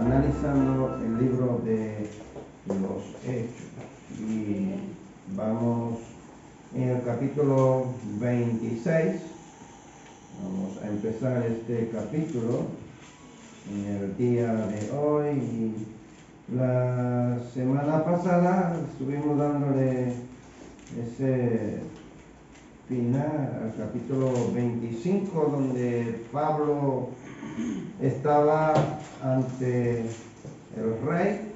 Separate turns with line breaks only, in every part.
analizando el libro de los Hechos y vamos en el capítulo 26. Vamos a empezar este capítulo en el día de hoy. Y la semana pasada estuvimos dándole ese final al capítulo 25, donde Pablo estaba ante el rey.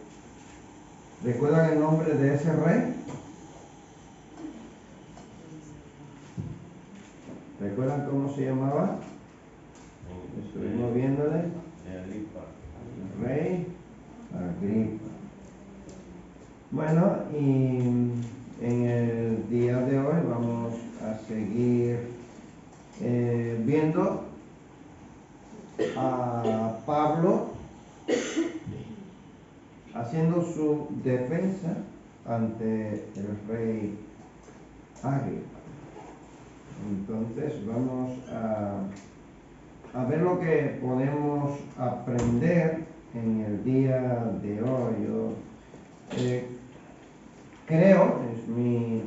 ¿Recuerdan el nombre de ese rey? ¿Recuerdan cómo se llamaba? Estuvimos viéndole. El rey Agripa. Bueno, y en el día de hoy vamos a seguir viendo a Pablo haciendo su defensa ante el rey Agripa. Entonces vamos a ver lo que podemos aprender en el día de hoy. Yo creo, es mi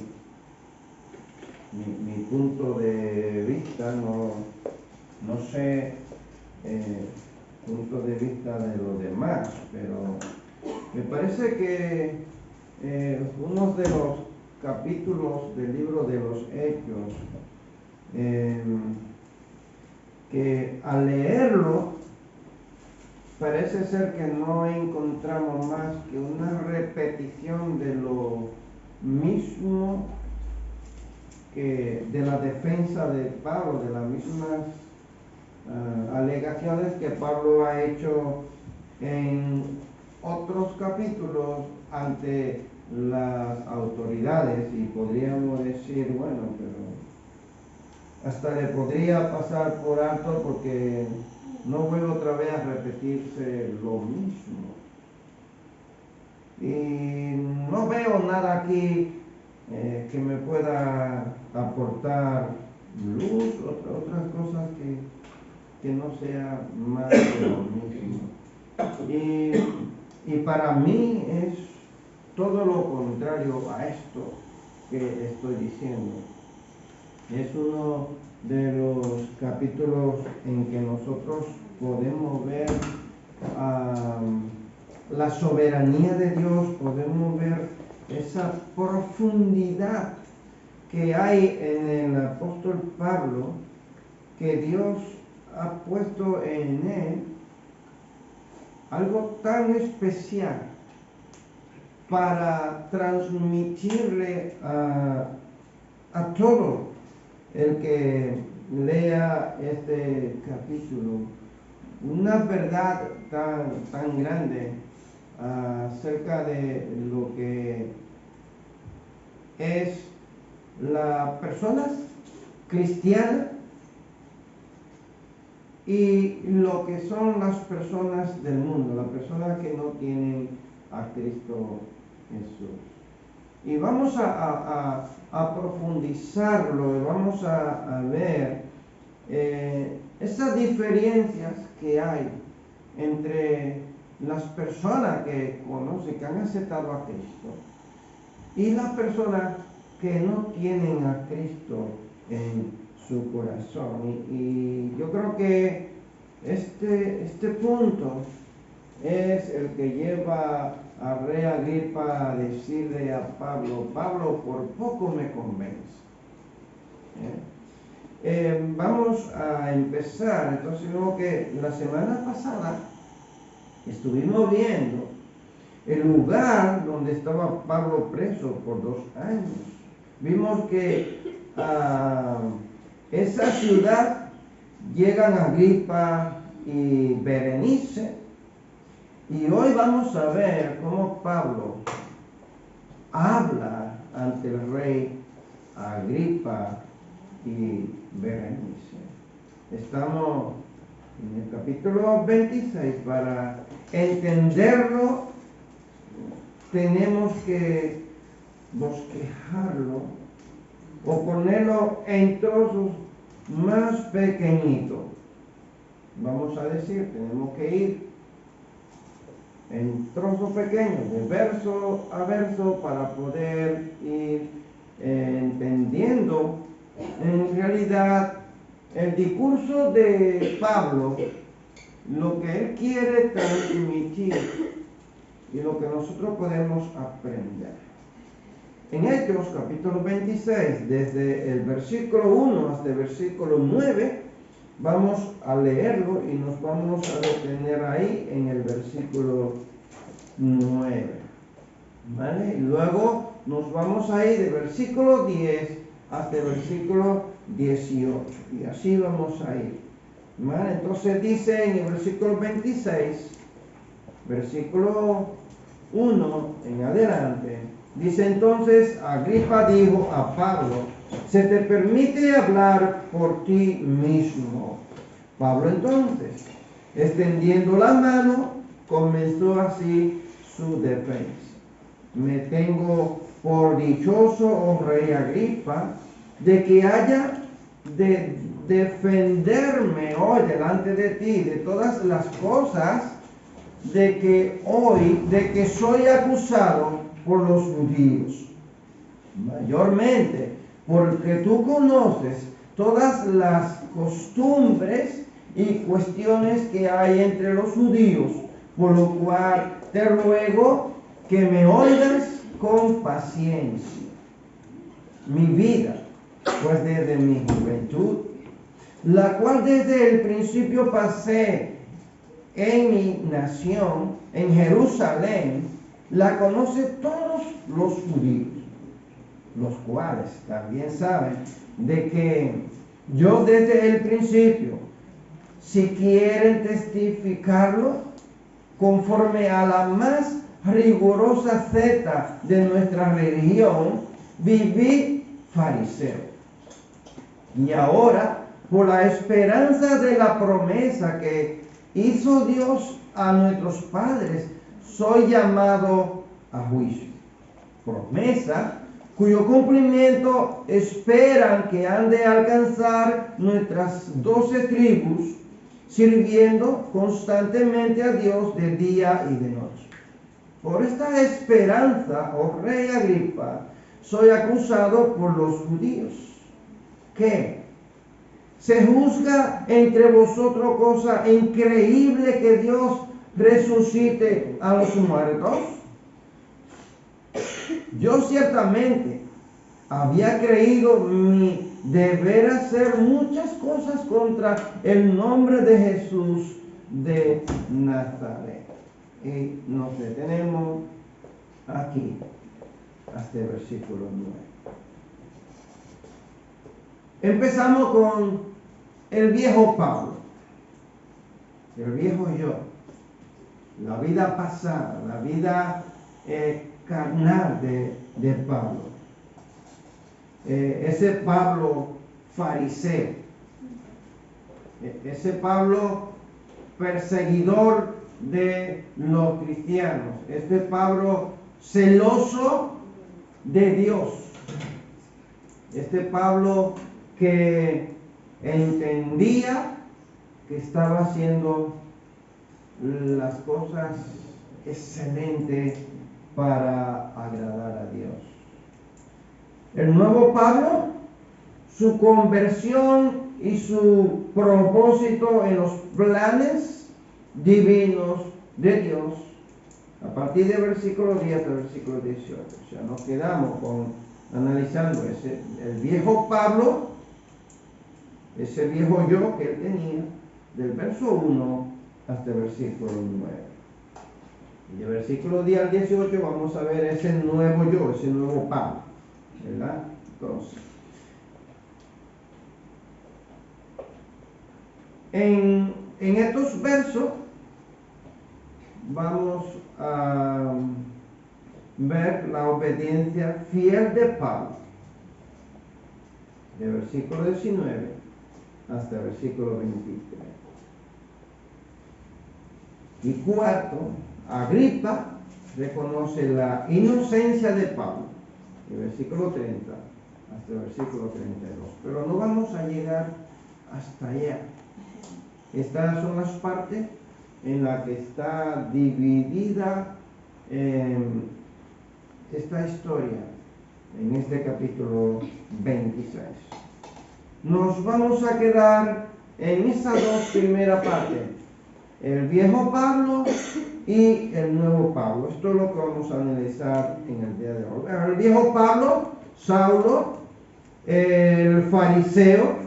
punto de vista, no sé punto de vista de los demás, pero me parece que uno de los capítulos del libro de los Hechos, que al leerlo parece ser que no encontramos más que una repetición de lo mismo que de la defensa de Pablo, de las mismas alegaciones que Pablo ha hecho en otros capítulos ante las autoridades. Y podríamos decir, bueno, pero hasta le podría pasar por alto porque no vuelve otra vez a repetirse lo mismo. Y no veo nada aquí que me pueda aportar luz, otras cosas que no sea más de lo mismo. Y para mí es todo lo contrario a esto que estoy diciendo. Es uno de los capítulos en que nosotros podemos ver la soberanía de Dios, podemos ver esa profundidad que hay en el apóstol Pablo, que Dios ha puesto en él algo tan especial para transmitirle a todo el que lea este capítulo una verdad tan grande acerca de lo que es la persona cristiana y lo que son las personas del mundo, las personas que no tienen a Cristo Jesús. Y vamos a profundizarlo, y vamos a ver esas diferencias que hay entre las personas que conocen, que han aceptado a Cristo, y las personas que no tienen a Cristo en su corazón. Y yo creo que este punto es el que lleva a Rey Agripa a decirle a Pablo, por poco me convence. Vamos a empezar. Entonces, luego que la semana pasada estuvimos viendo el lugar donde estaba Pablo preso por 2 años. Vimos que esa ciudad llegan Agripa y Berenice. Y hoy vamos a ver cómo Pablo habla ante el rey Agripa y Berenice. Estamos en el capítulo 26. Para entenderlo tenemos que bosquejarlo o ponerlo en trozos más pequeñitos. Vamos a decir, tenemos que ir en trozos pequeños, de verso a verso, para poder ir entendiendo en realidad el discurso de Pablo, lo que él quiere transmitir y lo que nosotros podemos aprender. En Hechos capítulo 26, desde el versículo 1 hasta el versículo 9, vamos a leerlo y nos vamos a detener ahí en el versículo 9. ¿Vale? Y luego nos vamos a ir del versículo 10 hasta el versículo 18. Y así vamos a ir. ¿Vale? Entonces dice en el versículo 26, versículo 1 en adelante, dice: entonces Agripa dijo a Pablo: se te permite hablar por ti mismo. Pablo entonces, extendiendo la mano, comenzó así su defensa. Me tengo por dichoso, oh rey Agripa, de que haya de defenderme hoy delante de ti de todas las cosas de que soy acusado por los judíos, mayormente porque tú conoces todas las costumbres y cuestiones que hay entre los judíos, por lo cual te ruego que me oigas con paciencia. Mi vida, pues desde mi juventud, la cual desde el principio pasé en mi nación, en Jerusalén, la conocen todos los judíos, los cuales también saben de que yo desde el principio, si quieren testificarlo, conforme a la más rigurosa seta de nuestra religión, viví fariseo. Y ahora, por la esperanza de la promesa que hizo Dios a nuestros padres, soy llamado a juicio. Promesa cuyo cumplimiento esperan que han de alcanzar nuestras 12 tribus, sirviendo constantemente a Dios de día y de noche. Por esta esperanza, oh rey Agripa, soy acusado por los judíos. ¿Qué? ¿Se juzga entre vosotros cosa increíble que Dios resucite a los muertos? Yo ciertamente había creído mi deber hacer muchas cosas contra el nombre de Jesús de Nazaret. Y nos detenemos aquí hasta el versículo 9. Empezamos con el viejo Pablo, el viejo yo, la vida pasada, la vida carnal de Pablo. Ese Pablo fariseo, ese Pablo perseguidor de los cristianos, este Pablo celoso de Dios, este Pablo que entendía que estaba haciendo las cosas excelentes para agradar a Dios. El nuevo Pablo, su conversión y su propósito en los planes divinos de Dios, a partir del versículo 10 al versículo 18. O sea, nos quedamos analizando el viejo Pablo, ese viejo yo que él tenía, del verso 1 hasta el versículo 9. Y del versículo 10 al 18 vamos a ver ese nuevo yo, ese nuevo Pablo, ¿verdad? Entonces, en estos versos vamos a ver la obediencia fiel de Pablo, del versículo 19 hasta el versículo 23. Y cuarto, Agripa reconoce la inocencia de Pablo, del versículo 30 hasta el versículo 32. Pero no vamos a llegar hasta allá. Estas son las partes en la que está dividida esta historia en este capítulo 26. Nos vamos a quedar en esas dos primeras partes, el viejo Pablo y el nuevo Pablo. Esto es lo que vamos a analizar en el día de hoy. El viejo Pablo, Saulo, el fariseo,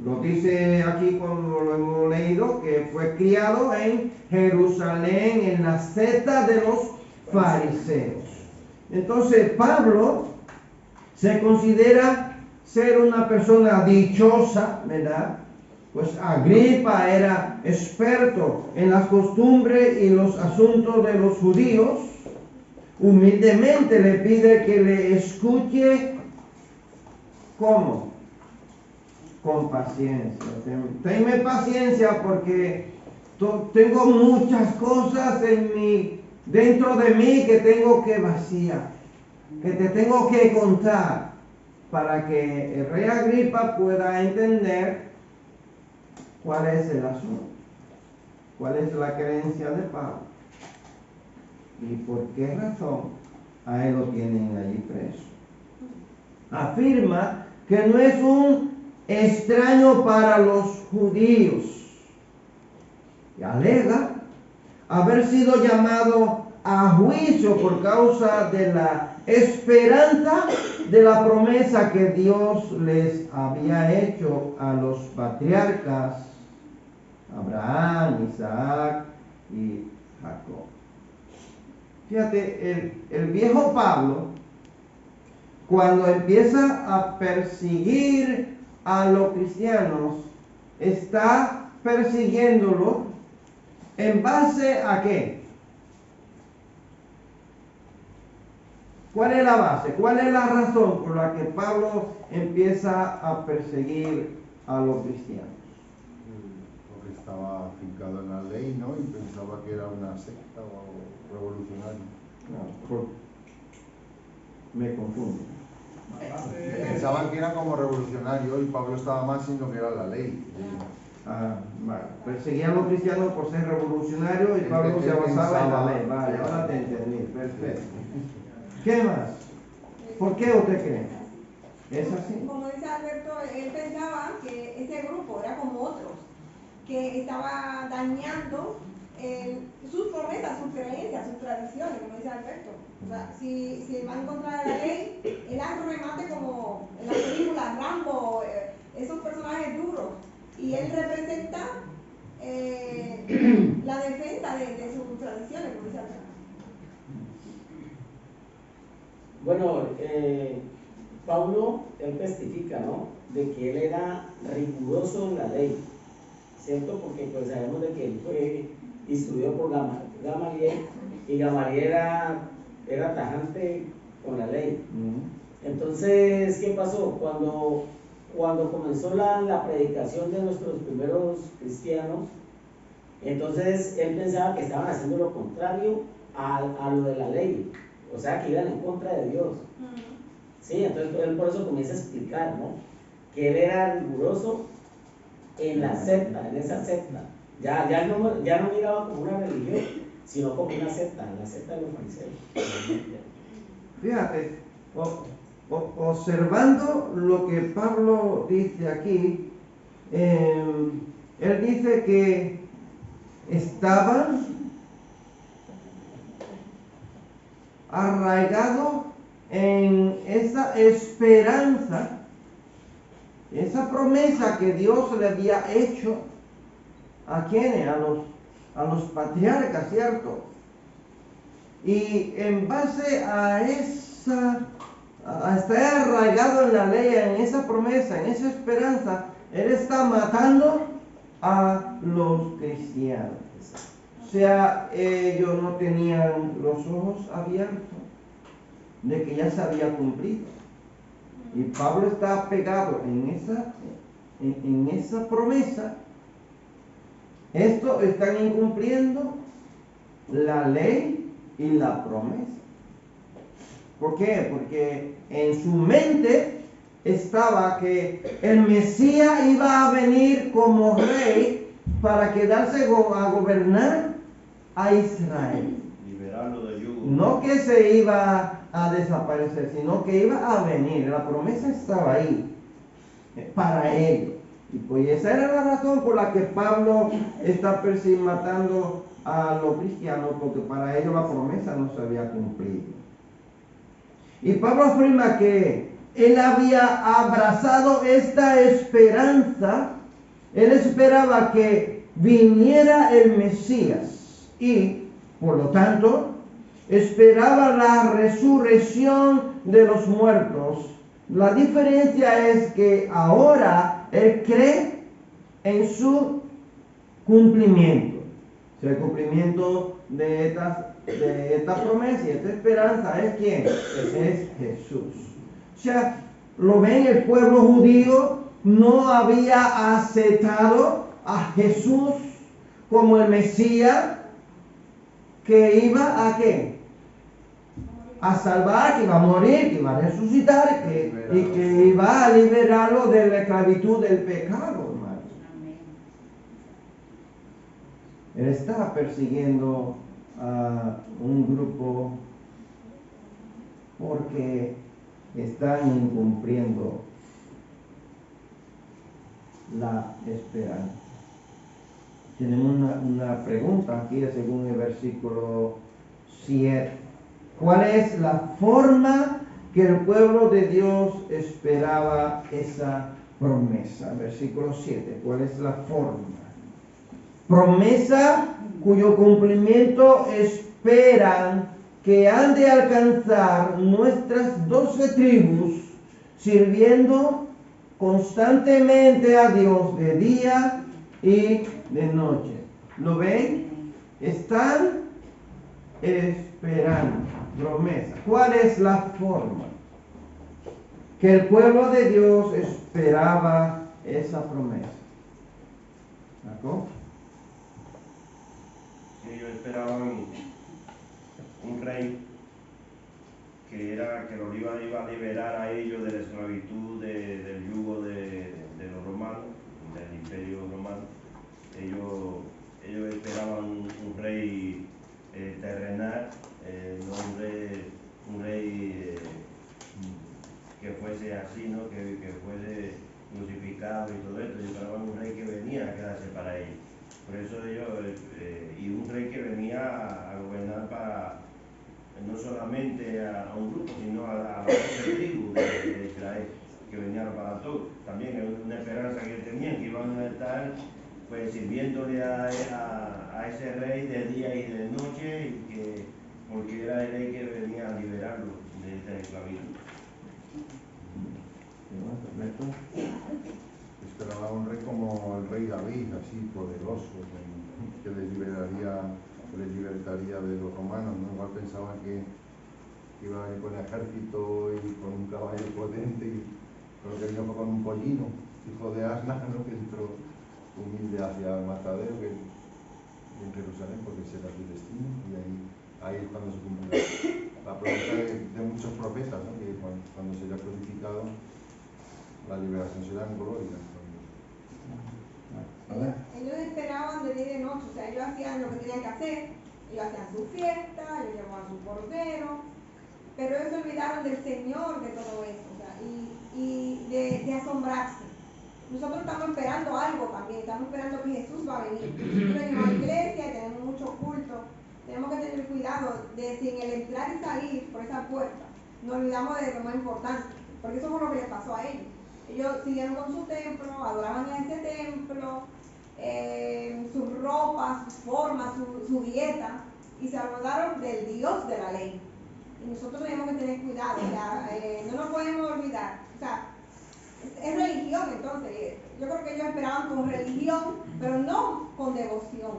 lo dice aquí cuando lo hemos leído, que fue criado en Jerusalén, en la secta de los fariseos. Entonces Pablo se considera ser una persona dichosa, ¿verdad? Pues Agripa era experto en las costumbres y los asuntos de los judíos. Humildemente le pide que le escuche. ¿Cómo? Con paciencia. Tenme paciencia porque tengo muchas cosas dentro de mí que tengo que vaciar, que te tengo que contar para que el rey Agripa pueda entender cuál es el asunto, cuál es la creencia de Pablo y por qué razón a él lo tienen allí preso. Afirma que no es un extraño para los judíos y alega haber sido llamado a juicio por causa de la esperanza de la promesa que Dios les había hecho a los patriarcas Abraham, Isaac y Jacob. Fíjate, el viejo Pablo, cuando empieza a perseguir a los cristianos, está persiguiéndolo en base a ¿qué? ¿Cuál es la base? ¿Cuál es la razón por la que Pablo empieza a perseguir a los cristianos?
Porque estaba afincado en la ley, ¿no? Y pensaba que era una secta o revolucionario.
No, me confundo.
Pensaban que era como revolucionario y Pablo estaba más en lo que era la ley.
Vale. Perseguía a los cristianos por ser revolucionarios y Pablo se basaba en la ley. Vale, ahora te entendí. Perfecto. ¿Qué más? ¿Por qué usted cree? ¿Es así?
Como dice Alberto, él pensaba que ese grupo era como otros, que estaba dañando sus promesas, sus creencias, sus tradiciones, como dice Alberto. O sea, si va en contra de la ley, él hace un remate como en las películas Rambo, esos personajes duros, y él representa la defensa de sus tradiciones, como dice Alberto.
Bueno, Pablo, él testifica, ¿no?, de que él era riguroso en la ley, ¿cierto? Porque pues sabemos de que él fue instruido por Gamaliel, y Gamaliel era tajante con la ley. Entonces, ¿qué pasó? Cuando comenzó la predicación de nuestros primeros cristianos, entonces él pensaba que estaban haciendo lo contrario a lo de la ley, o sea, que iban en contra de Dios. Sí, entonces él por eso comienza a explicar, ¿no?, que él era riguroso en la secta, en esa secta. Ya no miraba como una religión, sino como una secta, la secta de los fariseos.
Fíjate, observando lo que Pablo dice aquí, él dice que estaban arraigados en esa esperanza, esa promesa que Dios le había hecho a quienes, a los patriarcas, ¿cierto? Y en base a estar arraigado en la ley, en esa promesa, en esa esperanza, él está matando a los cristianos. O sea, ellos no tenían los ojos abiertos de que ya se había cumplido. Y Pablo está pegado en esa promesa. Estos están incumpliendo la ley y la promesa. ¿Por qué? Porque en su mente estaba que el Mesías iba a venir como rey para quedarse a gobernar a Israel.
Liberarlo del yugo.
No que se iba a desaparecer, sino que iba a venir. La promesa estaba ahí para ellos. Y pues esa era la razón por la que Pablo está matando a los cristianos, porque para ellos la promesa no se había cumplido. Y Pablo afirma que él había abrazado esta esperanza. Él esperaba que viniera el Mesías y, por lo tanto, esperaba la resurrección de los muertos. La diferencia es que ahora él cree en su cumplimiento. O sea, el cumplimiento de esta promesa y esta esperanza es ¿quién? Es Jesús. O sea, lo ven, el pueblo judío no había aceptado a Jesús como el Mesías que iba a ¿qué? A salvar, que iba a morir, que iba a resucitar y que iba a liberarlo de la esclavitud del pecado, hermano. Él está persiguiendo a un grupo porque están incumpliendo la esperanza. Tenemos una pregunta aquí según el versículo 7. ¿Cuál es la forma que el pueblo de Dios esperaba esa promesa? Versículo 7. ¿Cuál es la forma? Promesa cuyo cumplimiento esperan que han de alcanzar nuestras 12 tribus, sirviendo constantemente a Dios de día y de noche. ¿Lo ven? Están esperando promesa. ¿Cuál es la forma que el pueblo de Dios esperaba esa promesa? ¿De acuerdo?
Ellos esperaban un rey que los iba a liberar a ellos de la esclavitud del yugo de los romanos, del imperio romano. Ellos esperaban un rey terrenal, no un rey que fuese así, ¿no? que fuese crucificado y todo esto. Ellos esperaban un rey que venía a quedarse para ellos. Por eso ellos, y un rey que venía a gobernar para no solamente a un grupo, sino a la tribu de Israel, que venía para todos. También es una esperanza que tenían, que iban a estar pues sirviéndole a ese rey de día y de noche, porque era el rey que venía a liberarlo de esta esclavitud.
Esperaba un rey como el rey David, así poderoso, que les libertaría de los romanos, ¿no? Igual pensaban que iba a ir con ejército y con un caballo potente, pero que vino con un pollino, hijo de Asna, ¿no? Que entró humilde hacia el matadero, que en Jerusalén, porque ese era su destino, y ahí es cuando se cumple la promesa de muchos profetas, ¿no? Que cuando se haya crucificado, la liberación será en gloria.
Ellos esperaban de día y de noche, o sea, ellos hacían lo que tenían que hacer, ellos hacían su fiesta, ellos llevaban su cordero, pero ellos se olvidaron del Señor de todo eso, o sea, y de asombrarse. Nosotros estamos esperando algo también, estamos esperando que Jesús va a venir. Nosotros venimos a la iglesia y tenemos mucho culto, tenemos que tener cuidado de si en el entrar y salir por esa puerta nos olvidamos de lo más importante, porque eso fue lo que les pasó a ellos. Ellos siguieron con su templo, adoraban en ese templo, sus ropas, sus formas, su dieta, y se olvidaron del Dios de la ley. Y nosotros tenemos que tener cuidado, o sea, no nos podemos olvidar. O sea, es religión, entonces. Yo creo que ellos esperaban con religión, pero no con devoción.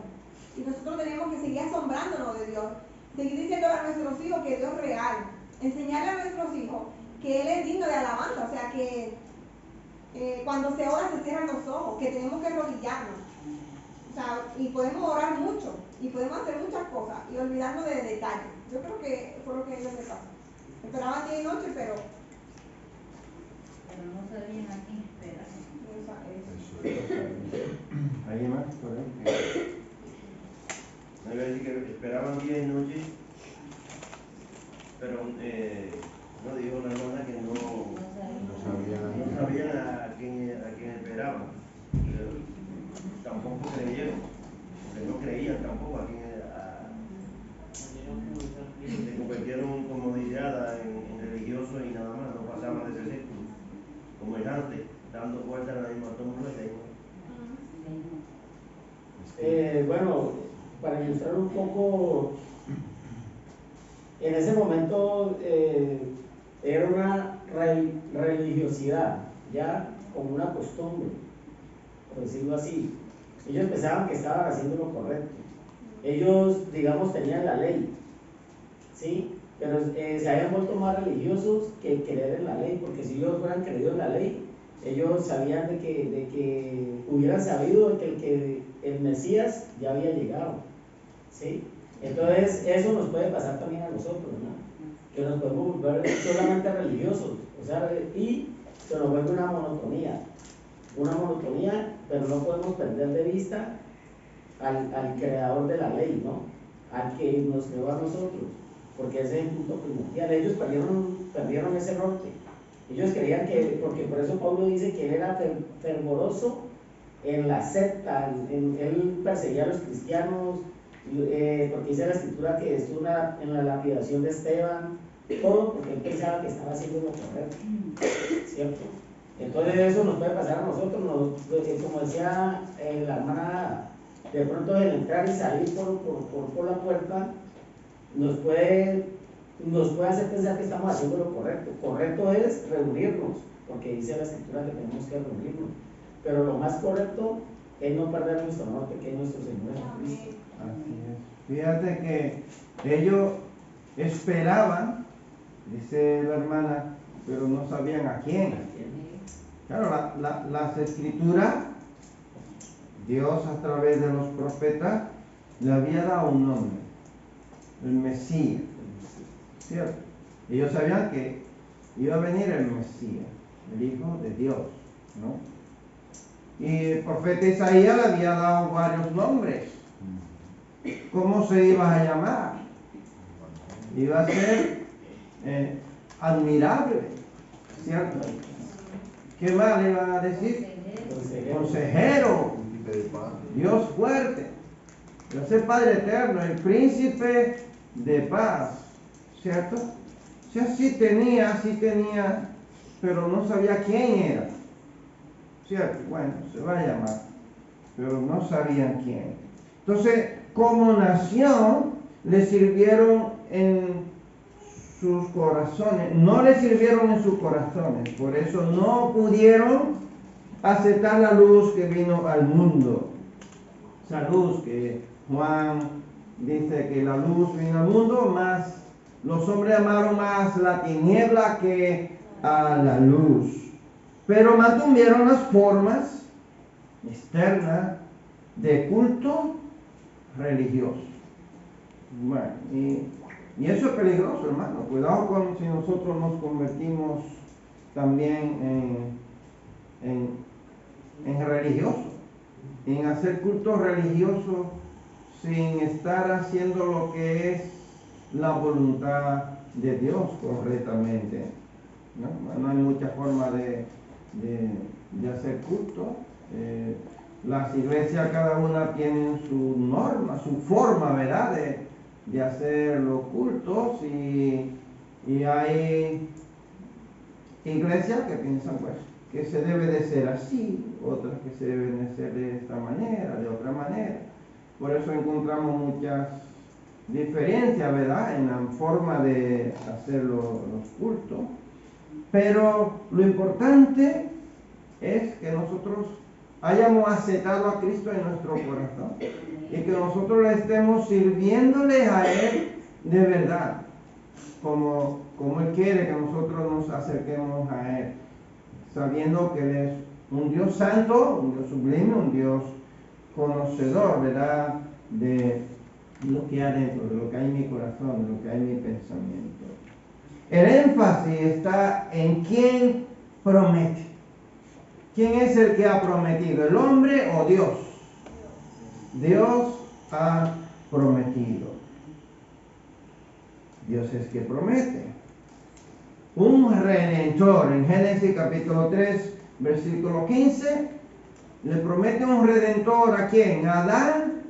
Y nosotros tenemos que seguir asombrándonos de Dios, seguir diciendo a nuestros hijos que Dios es real, enseñarle a nuestros hijos que Él es digno de alabanza, o sea, que cuando se ora se cierran los ojos, que tenemos que arrodillarnos, o sea, y podemos orar mucho, y podemos hacer muchas cosas, y olvidarnos de detalles. Yo creo que fue lo que ellos les pasó. Esperaban día y noche, pero
no sabían a quién esperar.
¿Alguien más por ahí?
pasaban día y noche, pero no dijo la hermana que no sabían a quién esperaban. Tampoco creyeron, porque no creían tampoco a quién se convirtieron, como dice Ada, en religiosos y nada más, no pasaban de ese círculo, como es antes, dando vueltas en la misma tumba.
Bueno, para ilustrar un poco, en ese momento era una religiosidad, ya como una costumbre, por decirlo así. Ellos pensaban que estaban haciendo lo correcto. Ellos, digamos, tenían la ley, ¿sí? Pero se habían vuelto más religiosos que creer en la ley, porque si ellos hubieran creído en la ley, ellos sabían de que hubieran sabido de que el Mesías ya había llegado, ¿sí? Entonces eso nos puede pasar también a nosotros, ¿no? Que nos podemos volver solamente religiosos, o sea, y se nos vuelve una monotonía, pero no podemos perder de vista al creador de la ley, ¿no? Al que nos creó a nosotros, porque ese es el punto primordial. Ellos perdieron ese norte. Ellos creían que, porque por eso Pablo dice que él era fervoroso en la secta, él perseguía a los cristianos, porque dice la escritura que estuvo en la lapidación de Esteban, todo porque él pensaba que estaba haciendo lo correcto, ¿cierto? Entonces eso nos puede pasar a nosotros, como decía la hermana, de pronto el entrar y salir por la puerta nos puede hacer pensar que estamos haciendo lo correcto. Correcto es reunirnos, porque dice la escritura que tenemos que reunirnos, pero lo más correcto es no perder nuestro norte, que es nuestro Señor Jesucristo.
Así es. Fíjate que ellos esperaban, dice la hermana, pero no sabían a quién. Claro, las escrituras, Dios a través de los profetas le había dado un nombre, el Mesías, ¿cierto? Ellos sabían que iba a venir el Mesías, el Hijo de Dios, ¿no? Y el profeta Isaías le había dado varios nombres. ¿Cómo se iba a llamar? Iba a ser admirable, ¿cierto? ¿Qué más le iban a decir? Consejero, Dios fuerte, Dios el Padre eterno, el príncipe de paz, ¿cierto? O sea, sí tenía, pero no sabía quién era, ¿cierto? Bueno, se va a llamar, pero no sabían quién. Entonces, como nación, le sirvieron en sus corazones, no le sirvieron en sus corazones, por eso no pudieron aceptar la luz que vino al mundo. Esa luz que Juan dice que la luz vino al mundo, más los hombres amaron más la tiniebla que a la luz. Pero mantuvieron las formas externas de culto religioso. Bueno, y eso es peligroso, hermano. Cuidado con si nosotros nos convertimos también en religiosos, en hacer culto religioso sin estar haciendo lo que es la voluntad de Dios correctamente, ¿no? No hay mucha forma de hacer culto. Las iglesias cada una tienen su norma, su forma, ¿verdad?, de hacer los cultos, y hay iglesias que piensan pues que se debe de ser así, otras que se deben de ser de esta manera, de otra manera. Por eso encontramos muchas diferencias, ¿verdad?, en la forma de hacer los cultos. Pero lo importante es que nosotros hayamos aceptado a Cristo en nuestro corazón y que nosotros le estemos sirviéndole a Él de verdad, como Él quiere que nosotros nos acerquemos a Él, sabiendo que Él es un Dios santo, un Dios sublime, un Dios conocedor, ¿verdad?, de lo que hay dentro, de lo que hay en mi corazón, de lo que hay en mi pensamiento. El énfasis está en quién promete. ¿Quién es el que ha prometido? ¿El hombre o Dios? Dios ha prometido. Dios es que promete. Un redentor, en Génesis capítulo 3, versículo 15, le promete un redentor ¿a quién? A Adán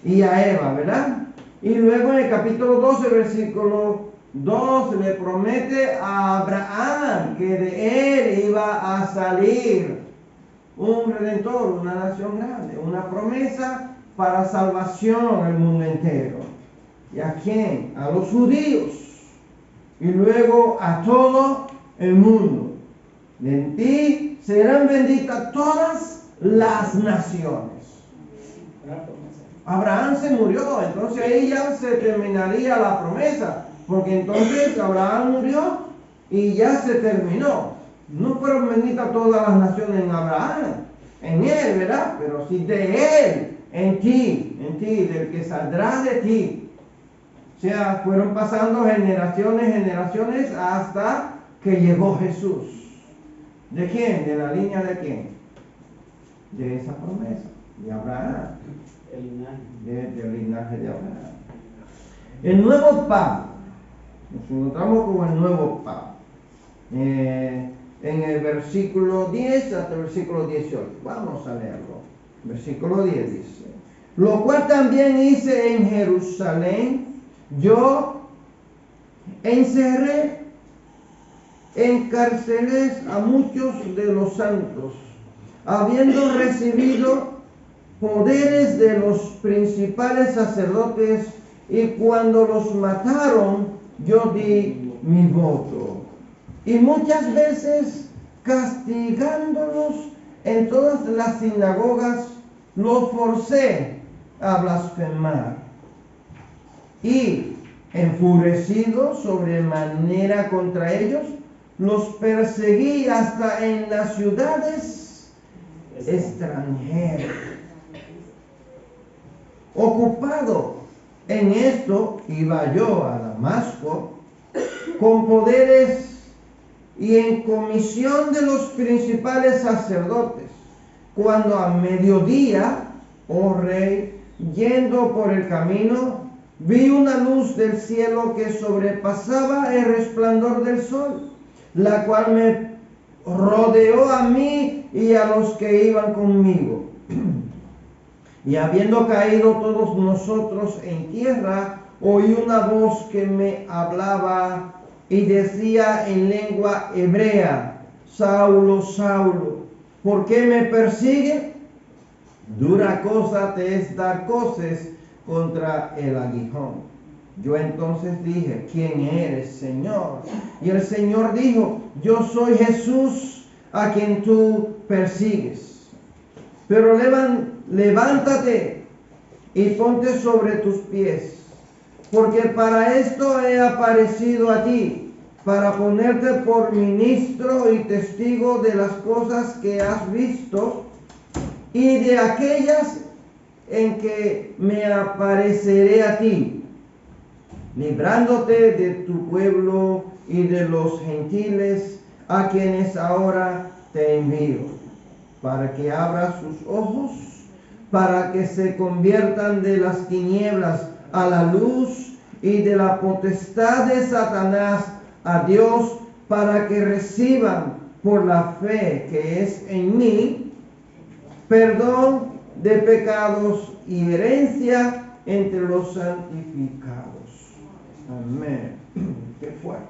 y a Eva, ¿verdad? Y luego en el capítulo 12, versículo 2, le promete a Abraham que de él iba a salir un redentor, una nación grande, una promesa para salvación al mundo entero. ¿Y a quién? A los judíos. Y luego a todo el mundo. En ti serán benditas todas las naciones. Abraham se murió, entonces ahí ya se terminaría la promesa, porque entonces Abraham murió y ya se terminó. No fueron benditas todas las naciones en Abraham, en él, ¿verdad? Pero sí de él, en ti, del que saldrá de ti. O sea, fueron pasando generaciones hasta que llegó Jesús. ¿De quién? ¿De la línea de quién? De esa promesa, de Abraham. Del linaje de Abraham. El nuevo Pablo, nos encontramos con el nuevo Pablo. En el versículo 10 hasta el versículo 18. Vamos a leerlo. Versículo 10 dice: lo cual también hice en Jerusalén, yo encerré en cárceles a muchos de los santos, habiendo recibido poderes de los principales sacerdotes, y cuando los mataron, yo di mi voto. Y muchas veces, castigándolos en todas las sinagogas, los forcé a blasfemar. Y, enfurecido sobremanera contra ellos, los perseguí hasta en las ciudades extranjeras. Ocupado en esto, iba yo a Damasco con poderes y en comisión de los principales sacerdotes, cuando a mediodía, oh rey, yendo por el camino, vi una luz del cielo que sobrepasaba el resplandor del sol, la cual me rodeó a mí y a los que iban conmigo. Y habiendo caído todos nosotros en tierra, oí una voz que me hablaba y decía en lengua hebrea: Saulo, Saulo, ¿por qué me persigue? Dura cosa te es dar coces contra el aguijón. Yo entonces dije: ¿quién eres, Señor? Y el Señor dijo: yo soy Jesús, a quien tú persigues. Pero levántate y ponte sobre tus pies, porque para esto he aparecido a ti, para ponerte por ministro y testigo de las cosas que has visto y de aquellas en que me apareceré a ti, librándote de tu pueblo y de los gentiles, a quienes ahora te envío, para que abras sus ojos, para que se conviertan de las tinieblas a la luz y de la potestad de Satanás a Dios, para que reciban por la fe que es en mí perdón de pecados y herencia entre los santificados. Amén. Qué fuerte.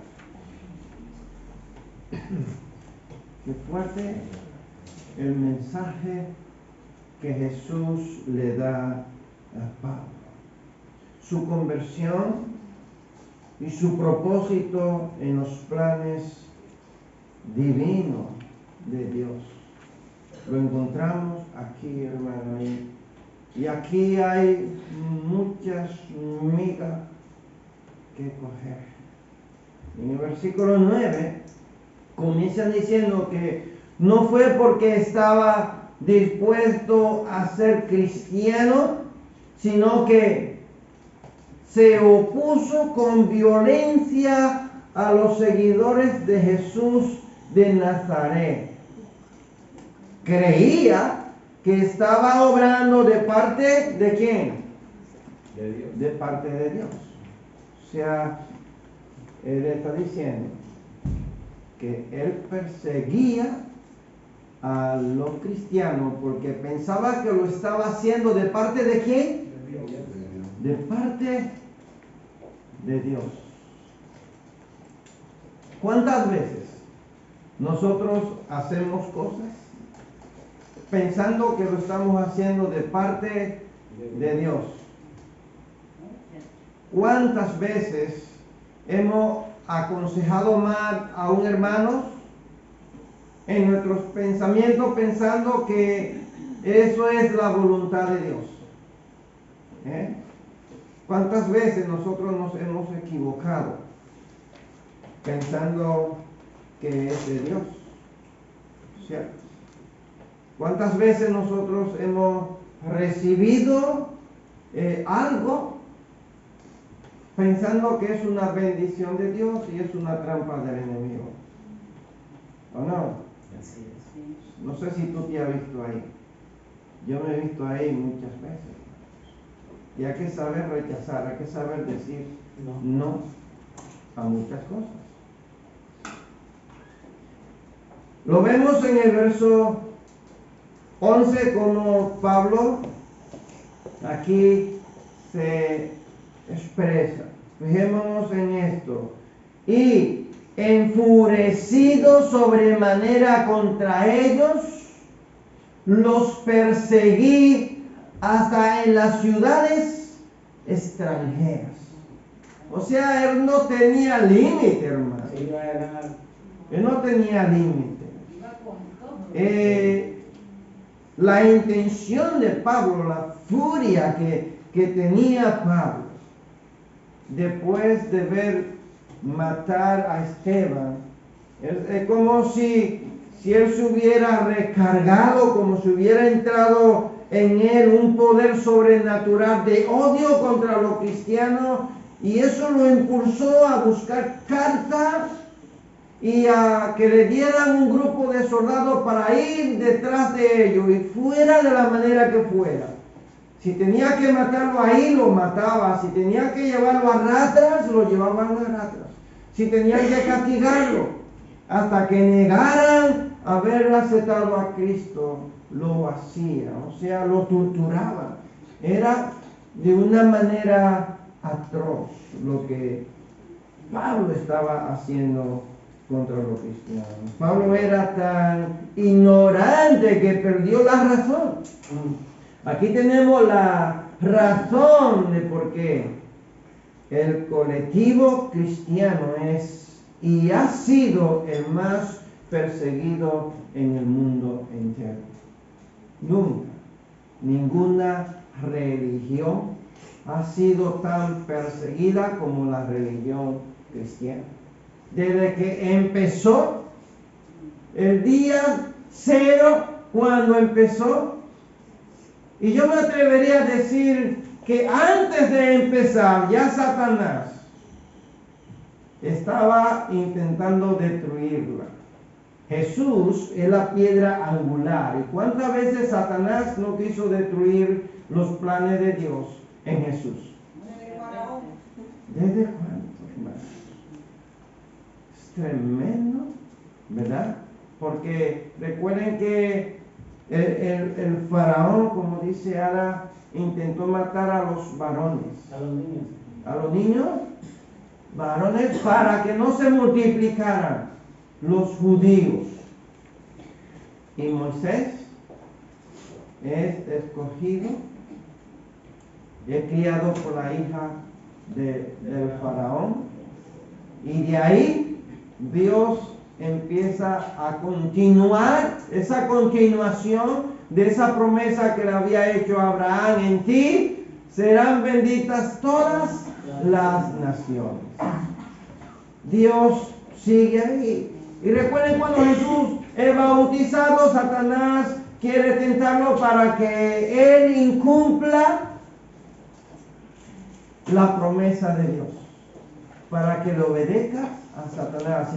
Qué fuerte el mensaje que Jesús le da a Pablo. Su conversión y su propósito en los planes divinos de Dios. Lo encontramos aquí, hermano. Y aquí hay muchas migas que coger. En el versículo 9 comienza diciendo que no fue porque estaba dispuesto a ser cristiano, sino que se opuso con violencia a los seguidores de Jesús de Nazaret. Creía que estaba obrando de parte de ¿quién?
De Dios.
De parte de Dios. O sea, Él está diciendo que él perseguía a los cristianos porque pensaba que lo estaba haciendo de parte de quién? De parte de Dios. ¿Cuántas veces nosotros hacemos cosas pensando que lo estamos haciendo de parte de Dios? ¿Cuántas veces hemos aconsejado mal a un hermano en nuestros pensamientos pensando que eso es la voluntad de Dios? ¿Cuántas veces nosotros nos hemos equivocado pensando que es de Dios? ¿Cierto? ¿Cuántas veces nosotros hemos recibido algo pensando que es una bendición de Dios y es una trampa del enemigo? ¿O no?
Así es.
No sé si tú te has visto ahí. Yo me he visto ahí muchas veces. Y hay que saber rechazar, hay que saber decir no a muchas cosas. Lo vemos en el verso 11 como Pablo aquí se expresa. Fijémonos en esto. Y enfurecido sobremanera contra ellos, los perseguí hasta en las ciudades extranjeras. O sea, él no tenía límite, hermano. Él no tenía límite. La intención de Pablo, la furia que tenía Pablo, después de ver matar a Esteban, es como si él se hubiera recargado, como si hubiera entrado en él un poder sobrenatural de odio contra los cristianos, y eso lo impulsó a buscar cartas y a que le dieran un grupo de soldados para ir detrás de ellos, y fuera de la manera que fuera. Si tenía que matarlo ahí, lo mataba. Si tenía que llevarlo a ratras, lo llevaban a ratras. Si tenía que castigarlo hasta que negaran haber aceptado a Cristo, lo hacía. O sea, lo torturaban. Era de una manera atroz lo que Pablo estaba haciendo contra los cristianos. Pablo era tan ignorante que perdió la razón. Aquí tenemos la razón de por qué el colectivo cristiano es y ha sido el más perseguido en el mundo entero. Nunca, ninguna religión ha sido tan perseguida como la religión cristiana. Desde que empezó, el día cero, cuando empezó, y yo me atrevería a decir que antes de empezar, ya Satanás estaba intentando destruirla. Jesús es la piedra angular. ¿Y cuántas veces Satanás no quiso destruir los planes de Dios en Jesús? ¿Desde cuánto, hermanos? Es tremendo, ¿verdad? Porque recuerden que el faraón, como dice Ara, intentó matar a los varones.
A los niños.
A los niños, varones, para que no se multiplicaran los judíos. Y Moisés es escogido, es criado por la hija del faraón, y de ahí Dios empieza a continuar esa continuación de esa promesa que le había hecho a Abraham: en ti serán benditas todas las naciones. Dios sigue ahí. Y recuerden, cuando Jesús es bautizado, Satanás quiere tentarlo para que él incumpla la promesa de Dios, para que le obedezca a Satanás.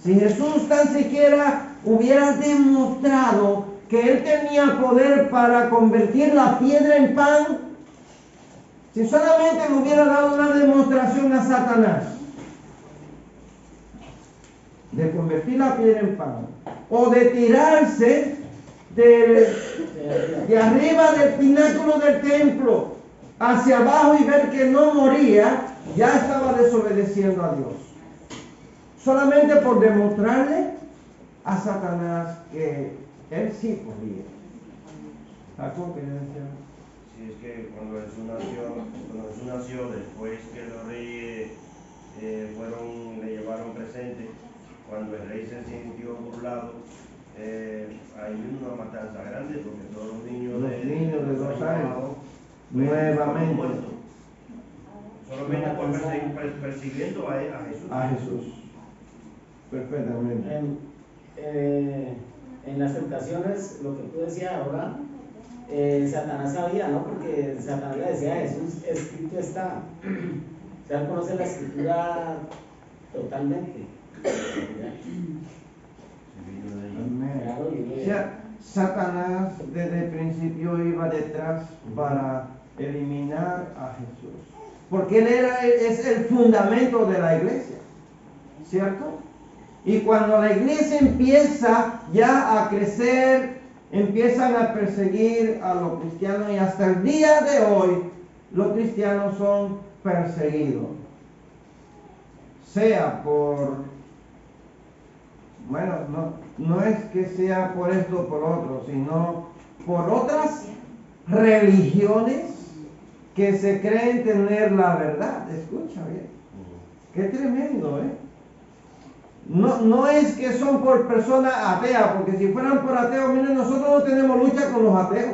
Si Jesús tan siquiera hubiera demostrado que él tenía poder para convertir la piedra en pan, si solamente le hubiera dado una demostración a Satanás, de convertir la piedra en pan, o de tirarse de arriba del pináculo del templo hacia abajo y ver que no moría, ya estaba desobedeciendo a Dios. Solamente por demostrarle a Satanás que él sí podía. ¿Algo que decir?
Sí, es que cuando Jesús nació, después que los reyes le llevaron presente, cuando el rey se sintió burlado, hay una matanza grande porque todos los niños
de 2 años
nuevamente
nuevamente
solamente por persiguiendo a Jesús.
a Jesús. Perfectamente.
En las tentaciones, lo que tú decías ahora, Satanás sabía, ¿no? Porque Satanás le decía a Jesús, escrito está. O sea, él conoce la escritura totalmente. Claro,
O sea, Satanás desde el principio iba detrás para eliminar a Jesús. Porque él es el fundamento de la iglesia. ¿Cierto? Y cuando la iglesia empieza ya a crecer, empiezan a perseguir a los cristianos y hasta el día de hoy los cristianos son perseguidos. Sea por, bueno, no es que sea por esto o por otro, sino por otras religiones que se creen tener la verdad. Escucha bien. Qué tremendo, ¿eh? No es que son por personas ateas, porque si fueran por ateos, miren, nosotros no tenemos lucha con los ateos.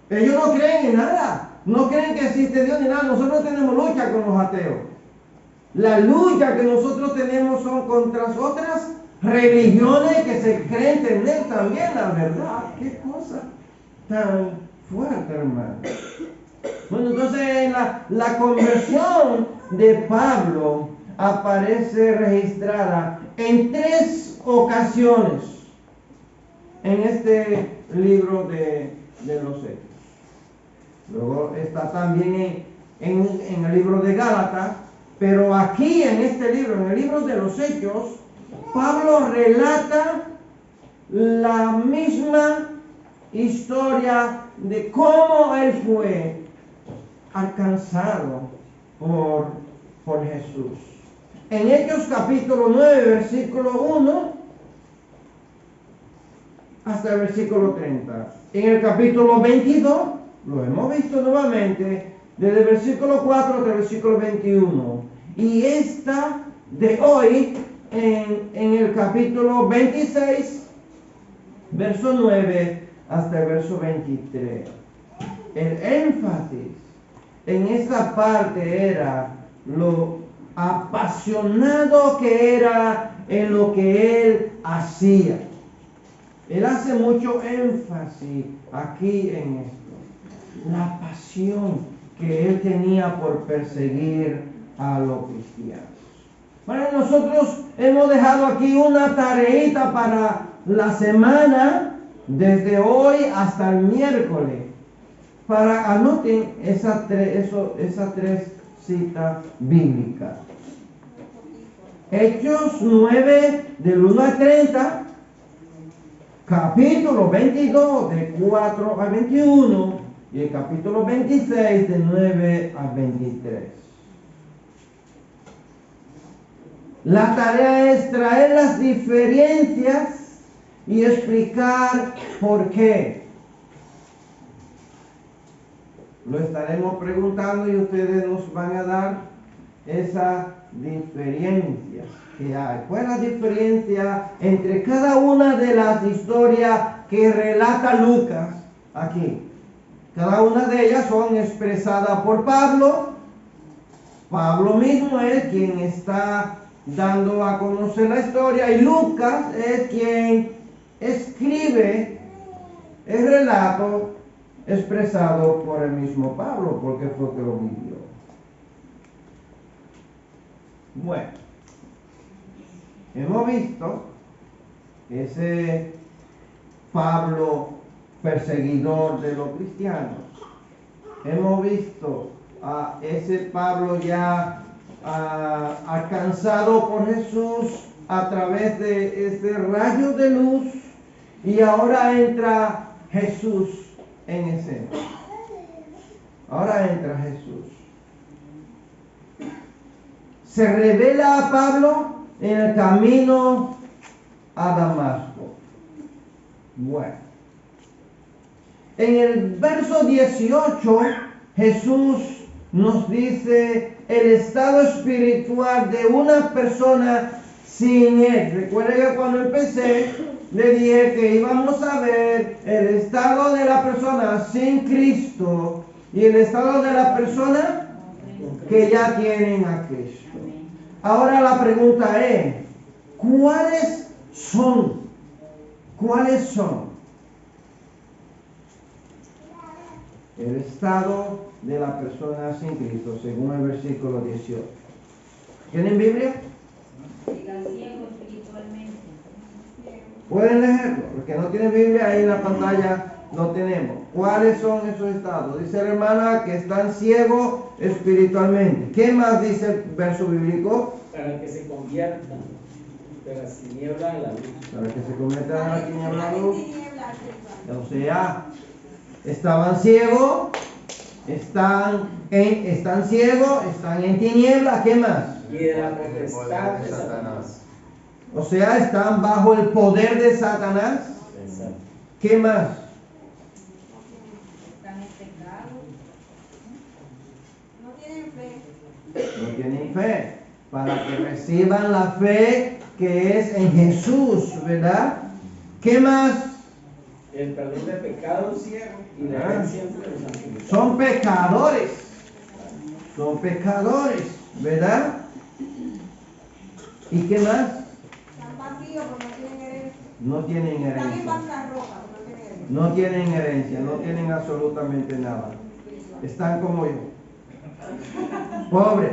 Ellos no creen en nada, no creen que existe Dios ni nada, nosotros no tenemos lucha con los ateos. La lucha que nosotros tenemos son contra otras religiones que se creen tener también la verdad. Qué cosa tan fuerte, hermano. Bueno, entonces la conversión de Pablo aparece registrada en 3 ocasiones en este libro de los Hechos. Luego está también en el libro de Gálatas, pero aquí en este libro, en el libro de los Hechos, Pablo relata la misma historia de cómo él fue alcanzado por Jesús. En Hechos capítulo 9, versículo 1 hasta el versículo 30. En el capítulo 22, lo hemos visto nuevamente, desde el versículo 4 hasta el versículo 21. Y esta de hoy, en el capítulo 26, verso 9 hasta el verso 23. El énfasis en esta parte era lo apasionado que era en lo que él hacía. Él hace mucho énfasis aquí en esto. La pasión que él tenía por perseguir a los cristianos. Bueno, nosotros hemos dejado aquí una tareita para la semana, desde hoy hasta el miércoles. Para anoten esas 3 citas bíblicas. Hechos 9, del 1 al 30. Capítulo 22, de 4 al 21. Y el capítulo 26, de 9 al 23. La tarea es traer las diferencias y explicar por qué. Lo estaremos preguntando y ustedes nos van a dar esa diferencia que hay. ¿Cuál es la diferencia entre cada una de las historias que relata Lucas aquí? Cada una de ellas son expresadas por Pablo. Pablo mismo es quien está dando a conocer la historia y Lucas es quien escribe el relato expresado por el mismo Pablo, porque fue que lo vivió. Bueno, hemos visto ese Pablo perseguidor de los cristianos. Hemos visto a ese Pablo ya alcanzado por Jesús a través de este rayo de luz y ahora entra Jesús en escena. Ahora entra Jesús. Se revela a Pablo en el camino a Damasco. Bueno. En el verso 18, Jesús nos dice el estado espiritual de una persona sin Él. Recuerden que cuando empecé, le dije que íbamos a ver el estado de la persona sin Cristo y el estado de la persona que ya tienen a Cristo. Ahora la pregunta es, ¿cuáles son? ¿Cuáles son? El estado de la persona sin Cristo, según el versículo 18. ¿Tienen Biblia?
Están ciegos espiritualmente.
Pueden leerlo, los que no tienen Biblia ahí en la pantalla lo tenemos. ¿Cuáles son esos estados? Dice la hermana que están ciegos espiritualmente. ¿Qué más dice el verso bíblico?
Para que se conviertan de las tinieblas a la luz.
Para que se conviertan a la tiniebla a la luz.
Tinieblas,
O sea, estaban ciegos, están ciegos, están en tinieblas. ¿Qué más?
Y de la
El
potestad
poder
de
de
Satanás.
Satanás.
O sea, están bajo el poder de Satanás.
Exacto.
¿Qué más?
Están en pecado.
no tienen fe.
No tienen fe. Para que reciban la fe que es en Jesús, ¿verdad? ¿Qué más?
El perdón de pecados y la herencia entre los ángeles.
Son pecadores. Son pecadores, ¿verdad? ¿Y qué más?
Están vacíos porque no tienen herencia.
No tienen
Están en
herencia.
bancarrota porque no tienen herencia.
No tienen herencia, no tienen absolutamente nada. Están como yo. Pobres,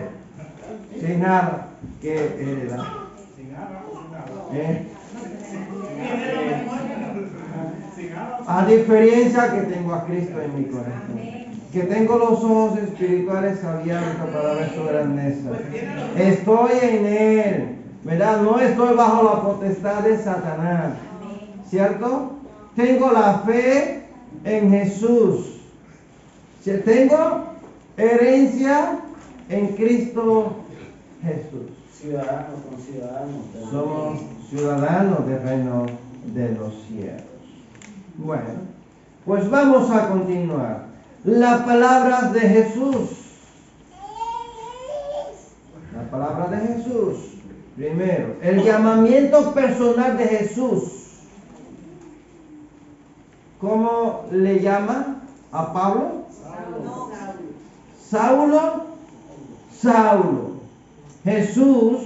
sin nada que heredar. ¿Eh? A diferencia que tengo a Cristo en mi corazón, que tengo los ojos espirituales abiertos para ver su grandeza. Estoy en Él, ¿verdad? No estoy bajo la potestad de Satanás, ¿cierto? Tengo la fe en Jesús. Tengo herencia en Cristo Jesús.
Ciudadanos, con ciudadanos. del
Somos
reino.
ciudadanos del reino de los cielos. Bueno, pues vamos a continuar. Las palabras de Jesús. La palabra de Jesús. Primero, el llamamiento personal de Jesús. ¿Cómo le llama a Pablo? Saulo, Saulo. Jesús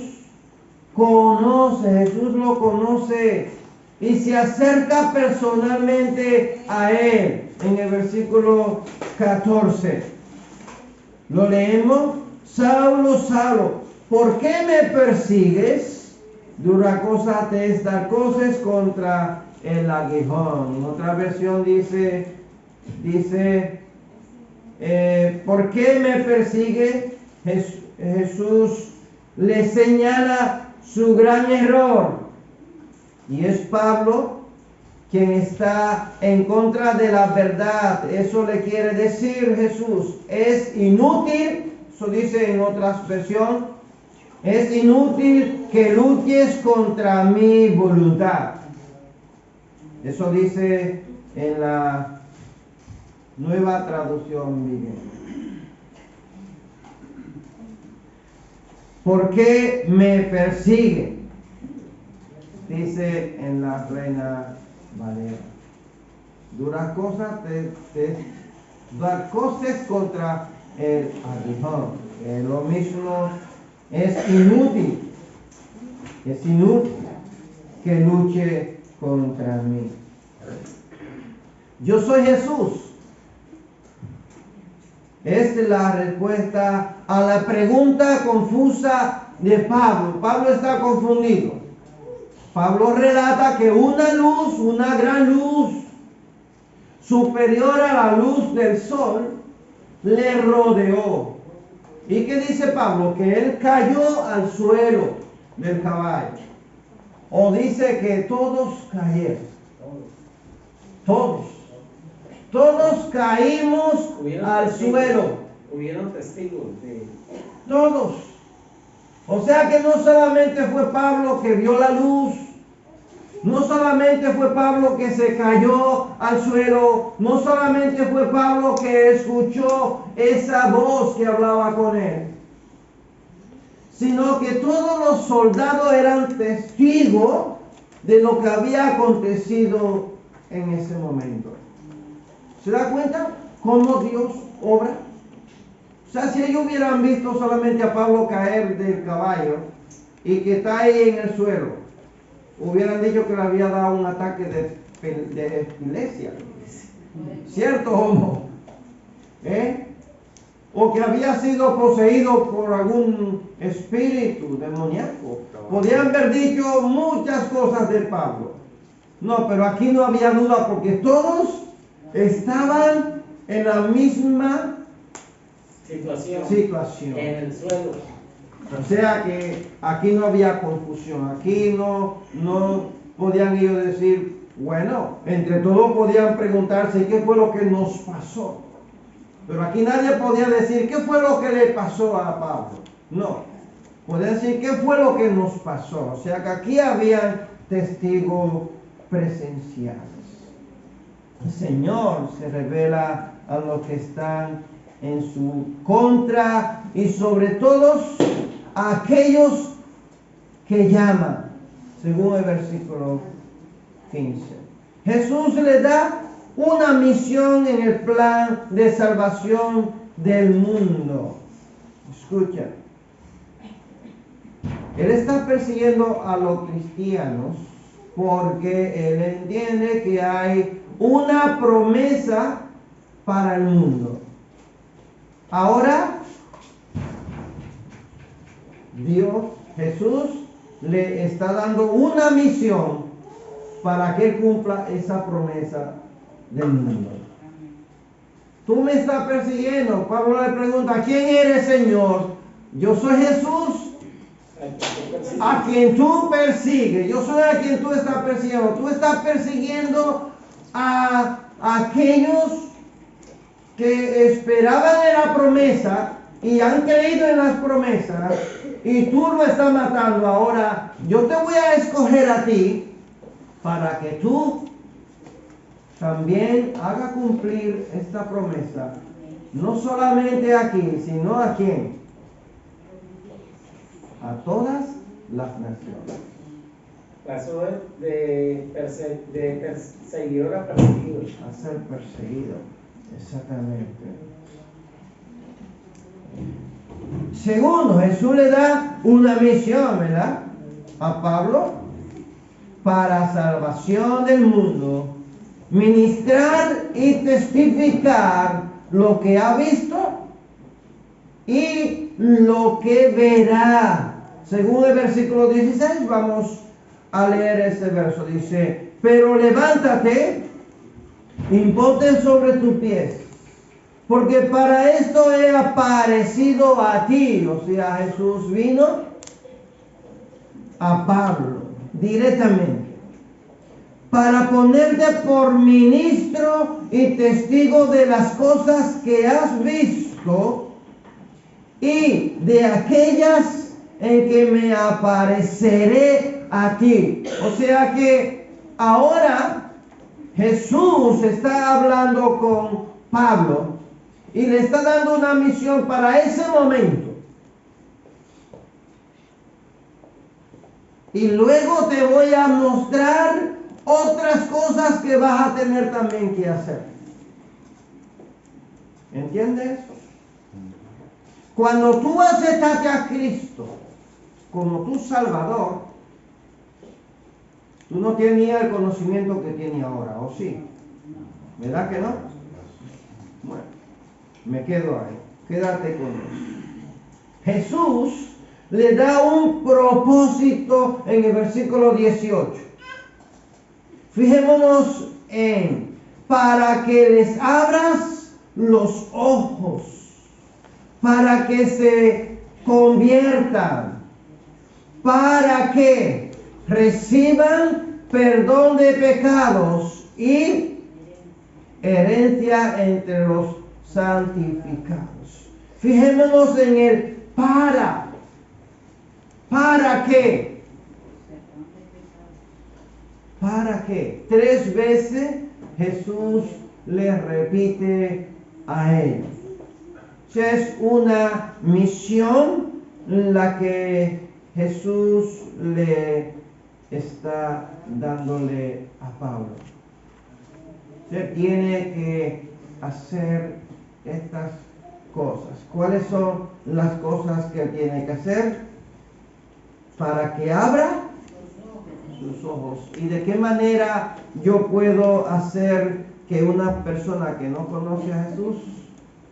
lo conoce y se acerca personalmente a él. En el versículo 14 lo leemos. Saulo, Saulo, ¿por qué me persigues? Dura cosa te es dar cosas contra el aguijón. En otra versión dice, ¿por qué me persigue? Jesús le señala su gran error. Y es Pablo quien está en contra de la verdad. Eso le quiere decir Jesús. Es inútil, eso dice en otras versiones, es inútil que luches contra mi voluntad. Eso dice en la Nueva Traducción Viviente. ¿Por qué me persigue? Dice en la Reina Valera. Duras cosas dar cosas contra el aguijón. Lo mismo es inútil que luche contra mí. Yo soy Jesús. Esta es la respuesta a la pregunta confusa de Pablo. Pablo está confundido. Pablo relata que una luz, una gran luz, superior a la luz del sol, le rodeó. ¿Y qué dice Pablo? Que él cayó al suelo del caballo. ¿O dice que todos cayeron? Todos. Todos caímos al suelo.
Hubieron testigos de...
Todos. O sea que no solamente fue Pablo que vio la luz, no solamente fue Pablo que se cayó al suelo, no solamente fue Pablo que escuchó esa voz que hablaba con él, sino que todos los soldados eran testigos de lo que había acontecido en ese momento. ¿Se da cuenta cómo Dios obra? O sea, si ellos hubieran visto solamente a Pablo caer del caballo y que está ahí en el suelo, hubieran dicho que le había dado un ataque de epilepsia. ¿Cierto o no? O que había sido poseído por algún espíritu demoníaco. Podían haber dicho muchas cosas de Pablo. No, pero aquí no había duda porque todos estaban en la misma situación.
En el suelo.
O sea que aquí no había confusión, aquí no podían ellos decir, bueno, entre todos podían preguntarse qué fue lo que nos pasó. Pero aquí nadie podía decir qué fue lo que le pasó a Pablo. No, podían decir qué fue lo que nos pasó. O sea que aquí habían testigos presenciales. El Señor se revela a los que están en su contra y sobre todos a aquellos que llaman, según el versículo 15. Jesús le da una misión en el plan de salvación del mundo. Escucha. Él está persiguiendo a los cristianos porque él entiende que hay una promesa para el mundo. Ahora, Jesús le está dando una misión para que él cumpla esa promesa del mundo. Tú me estás persiguiendo. Pablo le pregunta, ¿quién eres, Señor? Yo soy Jesús, a quien tú persigues. Yo soy a quien tú estás persiguiendo. Tú estás persiguiendo a aquellos que esperaban en la promesa y han creído en las promesas, y tú lo estás matando. Ahora yo te voy a escoger a ti para que tú también hagas cumplir esta promesa, no solamente aquí, sino a quién, a todas las naciones.
Pasó de perseguidor a perseguido.
A ser perseguido, exactamente. Segundo, Jesús le da una misión, ¿verdad?, a Pablo para salvación del mundo, ministrar y testificar lo que ha visto y lo que verá. Según el versículo 16, vamos a leer ese verso. Dice, pero levántate y ponte sobre tus pies, porque para esto he aparecido a ti. O sea, Jesús vino a Pablo directamente para ponerte por ministro y testigo de las cosas que has visto y de aquellas en que me apareceré a ti. O sea que ahora Jesús está hablando con Pablo y le está dando una misión para ese momento. Y luego te voy a mostrar otras cosas que vas a tener también que hacer. ¿Entiendes? Cuando tú aceptaste a Cristo como tu Salvador, tú no tenías el conocimiento que tienes ahora, ¿o sí? ¿Verdad que no? Bueno, me quedo ahí. Quédate con Dios. Jesús le da un propósito en el versículo 18. Fijémonos en, para que les abras los ojos, para que se conviertan, para que reciban perdón de pecados y herencia entre los santificados. Fijémonos en el para. ¿Para qué? ¿Para qué? 3 veces Jesús le repite a ellos. Es una misión la que Jesús le está dándole a Pablo. Usted tiene que hacer estas cosas. ¿Cuáles son las cosas que tiene que hacer? Para que abra sus ojos. ¿Y de qué manera yo puedo hacer que una persona que no conoce a Jesús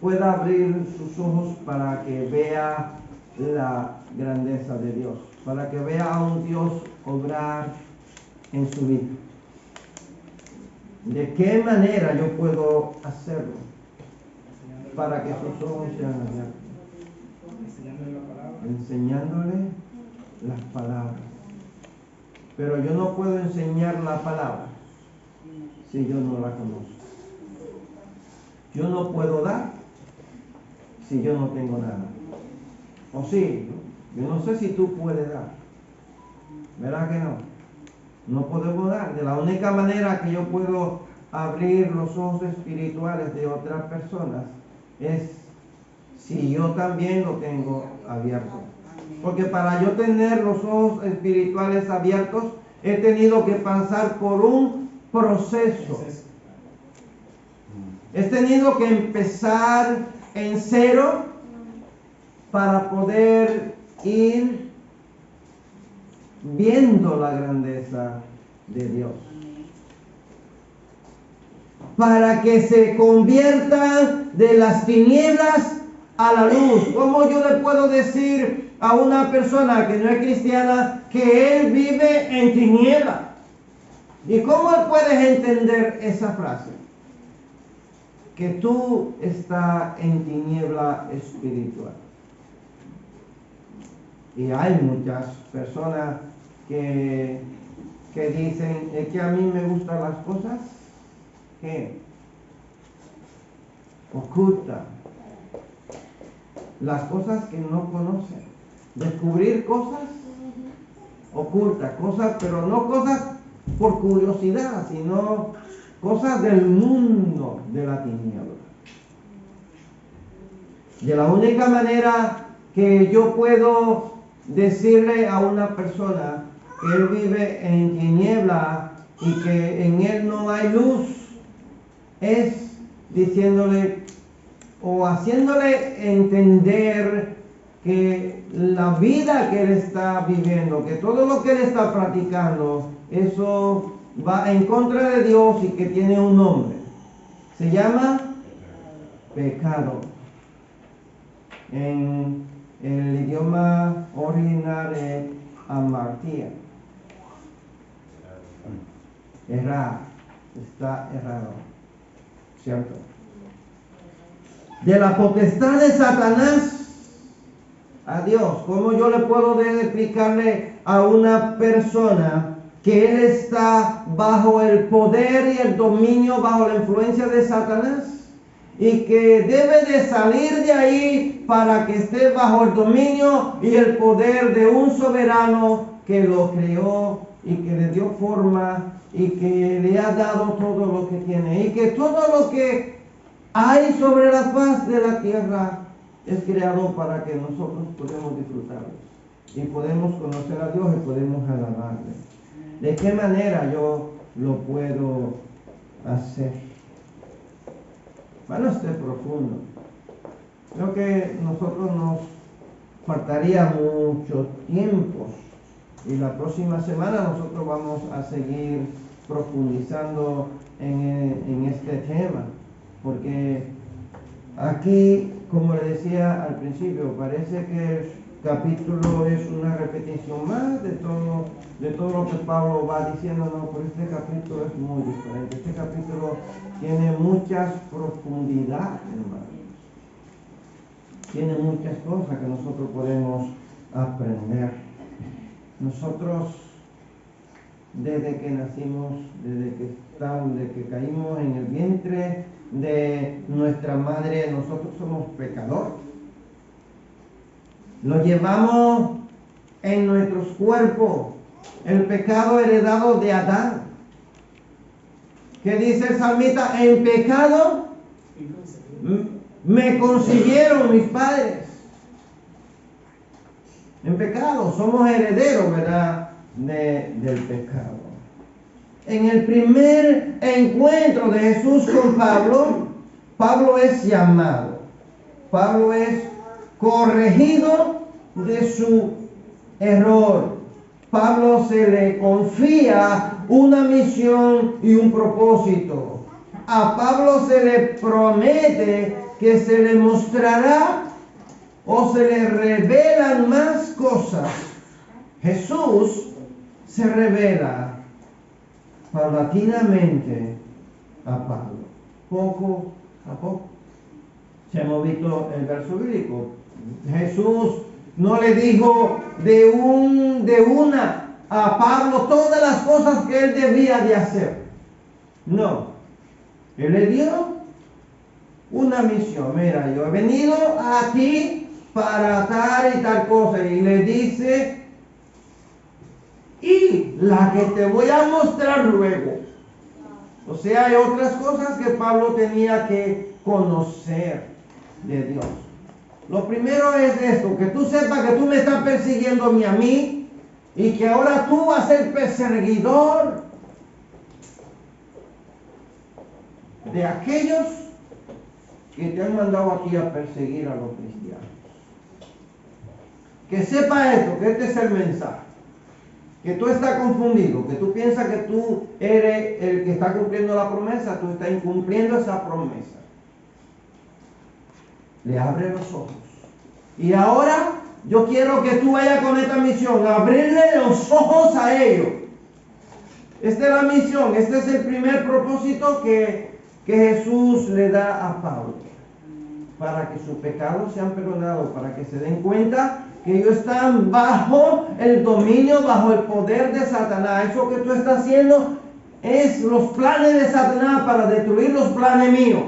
pueda abrir sus ojos para que vea la grandeza de Dios, para que vea a un Dios obrar en su vida? ¿De qué manera yo puedo hacerlo para que sus ojos sean abiertos? Enseñándole las palabras. Pero yo no puedo enseñar la palabra si yo no la conozco. Yo no puedo dar si yo no tengo nada. O sí, yo no sé si tú puedes dar. ¿Verdad que no? No podemos dar. De la única manera que yo puedo abrir los ojos espirituales de otras personas es si yo también lo tengo abierto. Porque para yo tener los ojos espirituales abiertos, he tenido que pasar por un proceso. He tenido que empezar en cero para poder ir viendo la grandeza de Dios. Para que se conviertan de las tinieblas a la luz. ¿Cómo yo le puedo decir a una persona que no es cristiana que él vive en tinieblas? ¿Y cómo puedes entender esa frase? Que tú estás en tiniebla espiritual. Y hay muchas personas que dicen, es que a mí me gustan las cosas que ocultan, las cosas que no conocen, descubrir cosas ocultas, cosas, pero no cosas por curiosidad, sino cosas del mundo de la tiniebla. De la única manera que yo puedo decirle a una persona que él vive en tiniebla y que en él no hay luz es diciéndole o haciéndole entender que la vida que él está viviendo, que todo lo que él está practicando, eso va en contra de Dios y que tiene un nombre. Se llama pecado. En el idioma original es amartía. Errar. Está errado. ¿Cierto? De la potestad de Satanás a Dios. ¿Cómo yo le puedo explicarle a una persona que él está bajo el poder y el dominio, bajo la influencia de Satanás? Y que debe de salir de ahí para que esté bajo el dominio y el poder de un soberano que lo creó y que le dio forma y que le ha dado todo lo que tiene. Y que todo lo que hay sobre la faz de la tierra es creado para que nosotros podamos disfrutarlo. Y podemos conocer a Dios y podemos alabarle. ¿De qué manera yo lo puedo hacer? Bueno, este es profundo. Creo que nosotros nos faltaría mucho tiempo. Y la próxima semana nosotros vamos a seguir profundizando en este tema. Porque aquí, como le decía al principio, parece que el capítulo es una repetición más de todo lo que Pablo va diciendo. No, pero este capítulo es muy diferente. Este capítulo tiene muchas profundidades, hermanos. Tiene muchas cosas que nosotros podemos aprender. Nosotros desde que nacimos, desde que caímos en el vientre de nuestra madre. Nosotros somos pecadores. Lo llevamos en nuestros cuerpos, el pecado heredado de Adán. ¿Qué dice el salmista? En pecado me concibieron mis padres. En pecado, somos herederos, ¿verdad? Del pecado. En el primer encuentro de Jesús con Pablo, Pablo es llamado. Pablo es corregido de su error. Pablo se le confía una misión y un propósito. A Pablo se le promete que se le mostrará o se le revelan más cosas. Jesús se revela paulatinamente a Pablo, poco a poco. Ya hemos visto el verso bíblico. Jesús no le dijo de una a Pablo todas las cosas que él debía de hacer. No. Él le dio una misión. Mira, yo he venido a ti para tal y tal cosa. Y le dice, y la que te voy a mostrar luego. O sea, hay otras cosas que Pablo tenía que conocer de Dios. Lo primero es esto, que tú sepas que tú me estás persiguiendo a mí, y que ahora tú vas a ser perseguidor de aquellos que te han mandado aquí a perseguir a los cristianos. Que sepa esto, que este es el mensaje. Que tú estás confundido, que tú piensas que tú eres el que está cumpliendo la promesa, tú estás incumpliendo esa promesa. Le abre los ojos. Y ahora yo quiero que tú vayas con esta misión, abrirle los ojos a ellos. Esta es la misión, este es el primer propósito que Jesús le da a Pablo. Para que sus pecados sean perdonados, para que se den cuenta que ellos están bajo el dominio, bajo el poder de Satanás. Eso que tú estás haciendo es los planes de Satanás para destruir los planes míos.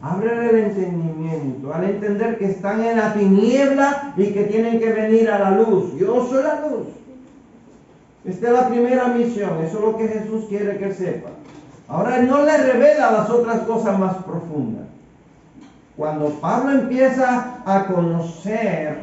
Ábrele el entendimiento al entender que están en la tiniebla y que tienen que venir a la luz. Yo soy la luz. Esta es la primera misión. Eso es lo que Jesús quiere que él sepa. Ahora él no le revela las otras cosas más profundas. Cuando Pablo empieza a conocer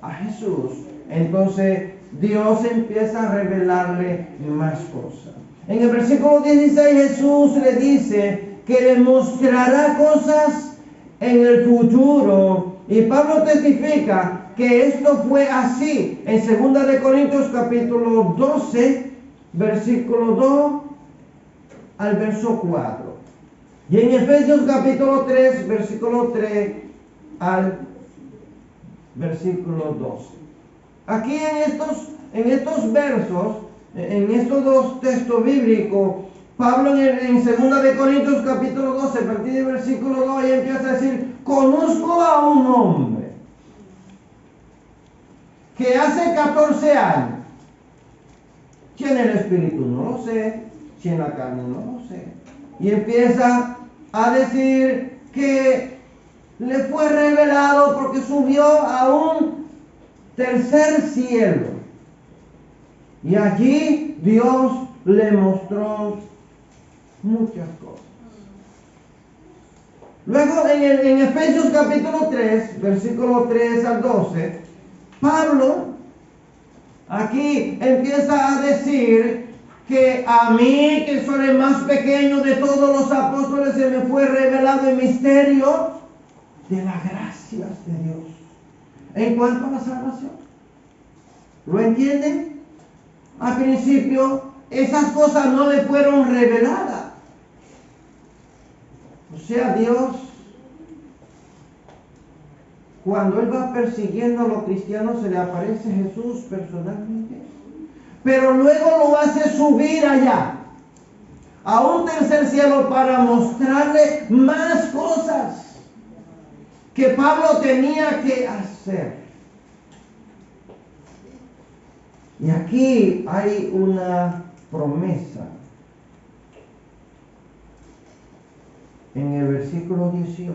a Jesús, entonces Dios empieza a revelarle más cosas. En el versículo 16 Jesús le dice que le mostrará cosas en el futuro. Y Pablo testifica que esto fue así en 2 de Corintios capítulo 12, versículo 2 al verso 4. Y en Efesios capítulo 3, versículo 3 al versículo 12. Aquí en estos versos, en estos dos textos bíblicos, Pablo en 2 de Corintios capítulo 12, a partir del versículo 2, y empieza a decir, conozco a un hombre que hace 14 años, si en el espíritu no lo sé, si en la carne no lo sé, y empieza a decir que le fue revelado porque subió a un tercer cielo, y allí Dios le mostró muchas cosas. Luego en Efesios capítulo 3, versículo 3 al 12, Pablo aquí empieza a decir que a mí, que soy el más pequeño de todos los apóstoles, se me fue revelado el misterio de las gracias de Dios en cuanto a la salvación. ¿Lo entienden? Al principio esas cosas no le fueron reveladas. O sea, Dios, cuando Él va persiguiendo a los cristianos, se le aparece Jesús personalmente. Pero luego lo hace subir allá, a un tercer cielo, para mostrarle más cosas que Pablo tenía que hacer. Y aquí hay una promesa. En el versículo 18.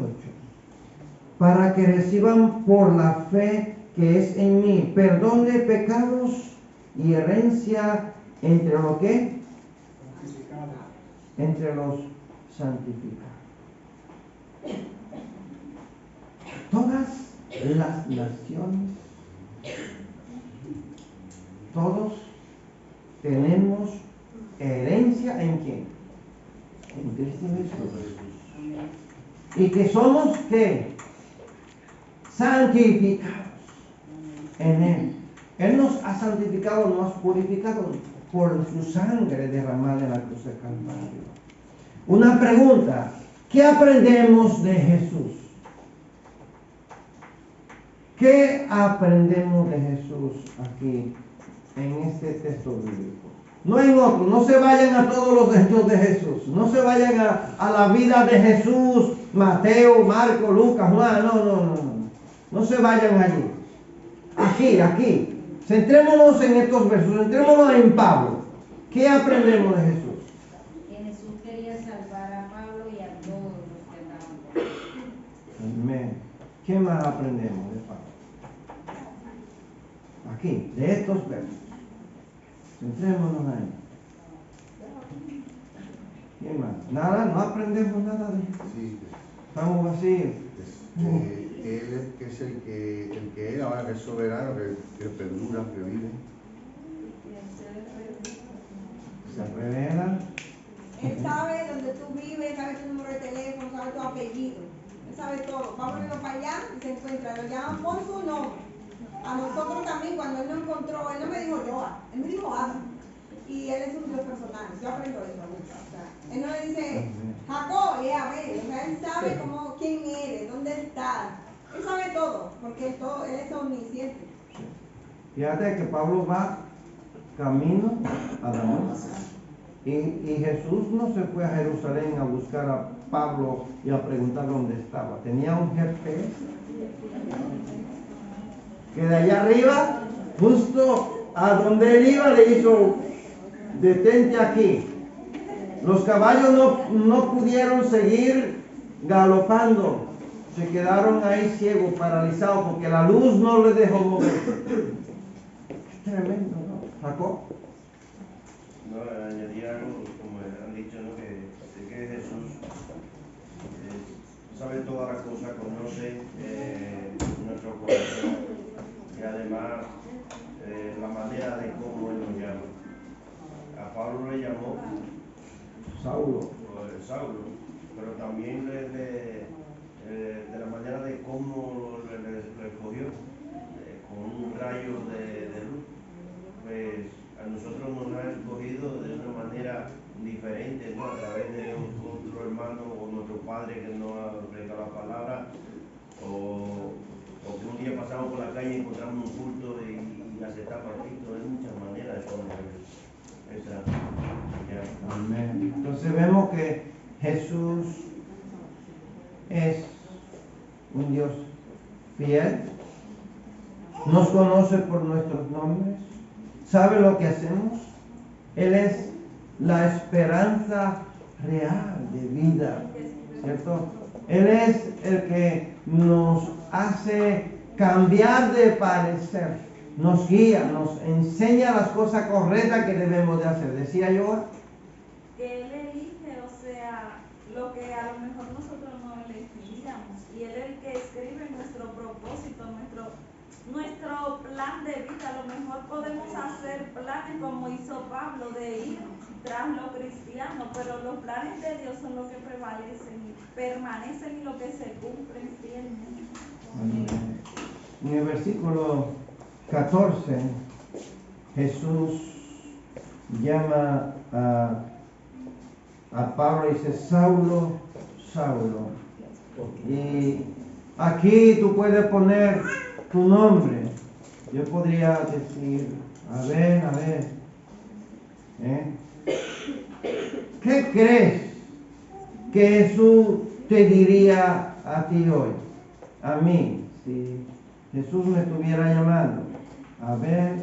Para que reciban por la fe que es en mí perdón de pecados y herencia entre los que entre los santificados. Todas las naciones, todos tenemos herencia en quién? En Cristo Jesús. Y que somos ¿qué? Santificados en Él. Él nos ha santificado, nos ha purificado por su sangre derramada en la cruz de Calvario. Una pregunta: ¿qué aprendemos de Jesús? ¿Qué aprendemos de Jesús aquí en este texto bíblico? No en otro. No se vayan a todos los hechos de Jesús. No se vayan a la vida de Jesús, Mateo, Marco, Lucas, Juan. No. No se vayan allí. Aquí. Centrémonos en estos versos. Centrémonos en Pablo. ¿Qué aprendemos de Jesús?
Que Jesús quería salvar a Pablo y a todos los que estaban con él.
Amén. ¿Qué más aprendemos de Pablo? Aquí, de estos versos. Centrémonos ahí. ¿Qué más? Nada, no aprendemos nada de Jesús.
Sí,
Estamos vacíos.
él es el que era, ahora que es soberano, que perdura, que vive.
Se revela.
Él sabe dónde tú vives, sabe tu número de teléfono, sabe tu apellido. Él sabe todo. Va poniendo para allá y se encuentra. Lo llaman por su nombre. A nosotros también, cuando él nos encontró, él no me dijo Joa, él me dijo Adam. Y él es un Dios personal. Yo aprendo eso mucho. O sea, él no le dice Jacob y Abel. O sea, él sabe quién eres, dónde estás. Él sabe todo, porque él es omnisciente.
Fíjate que Pablo va camino a Damasco. Y Jesús no se fue a Jerusalén a buscar a Pablo y a preguntar dónde estaba. Tenía un GPS que de allá arriba, justo a donde él iba, le hizo: detente aquí. Los caballos no pudieron seguir galopando. Se quedaron ahí ciegos, paralizados, porque la luz no les dejó mover. Qué tremendo, ¿no? Jacob.
No, añadí algo, como han dicho, ¿no? que Jesús sabe todas las cosas, conoce nuestro corazón y además la manera de cómo Él nos llama. A Pablo le llamó
Saulo.
Saulo, pero también de la manera de cómo lo escogió, con un rayo de luz. Pues a nosotros nos ha escogido de una manera diferente, ¿no? A través de otro hermano o nuestro padre que nos ha predicado la palabra, o que un día pasamos por la calle y encontramos un culto y aceptamos a Cristo. Hay muchas maneras de conocer esa.
Amén. Entonces vemos que Jesús es un Dios fiel, nos conoce por nuestros nombres, sabe lo que hacemos. Él es la esperanza real de vida, ¿cierto? Él es el que nos hace cambiar de parecer, nos guía, nos enseña las cosas correctas que debemos de hacer. Decía yo
que Él elige, o sea, lo que a lo mejor nosotros no elegiríamos, y Él es el que escribe nuestro propósito, nuestro plan de vida. A lo mejor podemos hacer planes como hizo Pablo de ir tras lo cristiano, pero los planes de Dios son los que prevalecen y permanecen y lo que se cumplen fielmente.
En el versículo 14 Jesús llama a Pablo y dice: Saulo, Saulo. Y aquí tú puedes poner tu nombre. Yo podría decir, a ver, ¿qué crees que Jesús te diría a ti hoy? A mí, si Jesús me estuviera llamando. A ver,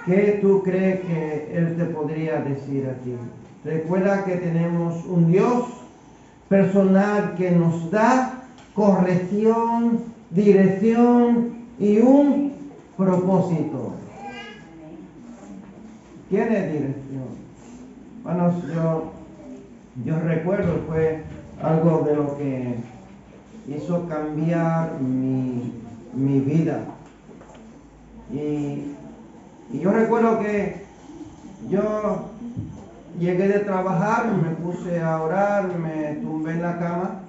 ¿qué tú crees que Él te podría decir a ti? Recuerda que tenemos un Dios personal que nos da corrección, dirección y un propósito. Tiene dirección. Bueno, yo recuerdo, fue algo de lo que hizo cambiar mi vida. Y yo recuerdo que yo llegué de trabajar, me puse a orar, me tumbé en la cama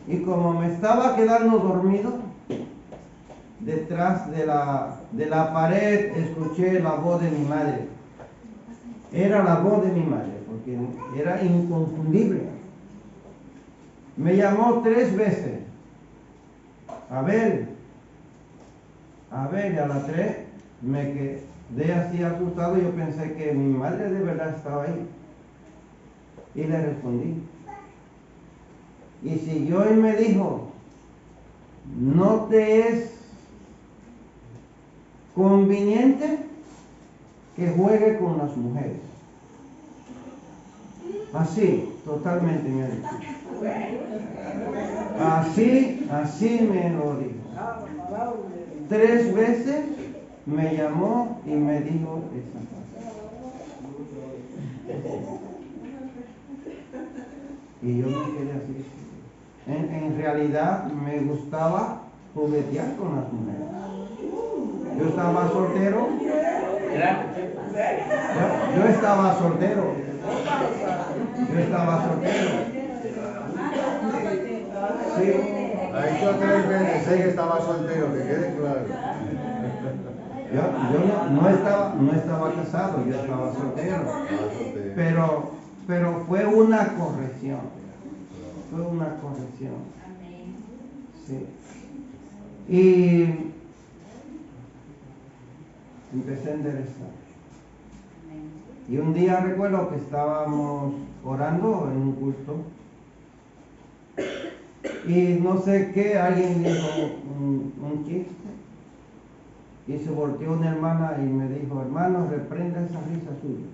y como me estaba quedando dormido, detrás de la pared escuché la voz de mi madre. Era la voz de mi madre, porque era inconfundible. Me llamó 3 veces. Abel, y a las 3 me quedé así asustado. Yo pensé que mi madre de verdad estaba ahí. Y le respondí. Y siguió y me dijo, ¿no te es conveniente que juegue con las mujeres? Así, totalmente me dijo. Así me lo dijo. 3 veces me llamó y me dijo esa frase. Y yo me quedé así. En realidad me gustaba juguetear con las mujeres. Yo estaba soltero. Yo estaba soltero. Sí.
Ha dicho 3 veces que estaba soltero, que quede claro.
Yo no estaba casado, yo estaba soltero. Pero fue una corrección. Sí. Y empecé a enderezar. Y un día recuerdo que estábamos orando en un culto. Y no sé qué, alguien dijo un chiste. Y se volteó una hermana y me dijo, hermano, reprenda esa risa suya.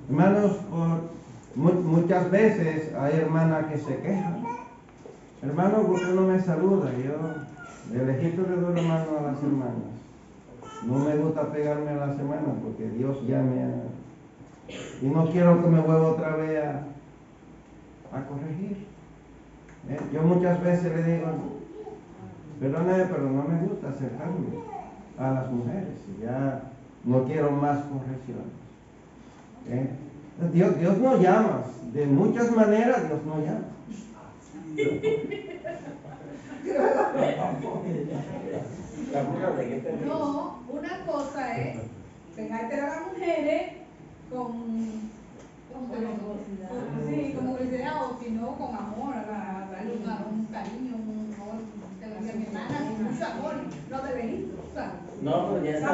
Hermanos, muchas veces hay hermanas que se quejan. Hermano, ¿por qué no me saluda? Yo de lejito le doy la mano a las hermanas. No me gusta pegarme a las hermanas porque Dios ya me ha... Y no quiero que me vuelva otra vez a corregir. Yo muchas veces le digo, perdone, pero no me gusta acercarme a las mujeres. Ya no quiero más correcciones. Dios no llama, de muchas maneras Dios no llama.
No, una cosa es pegarte a las mujeres con sí, con curiosidad o si no con amor, darle un cariño, un amor, te lo decía mi hermana, con mucho amor, no de delito, ¿sabes?
No, pero ya está.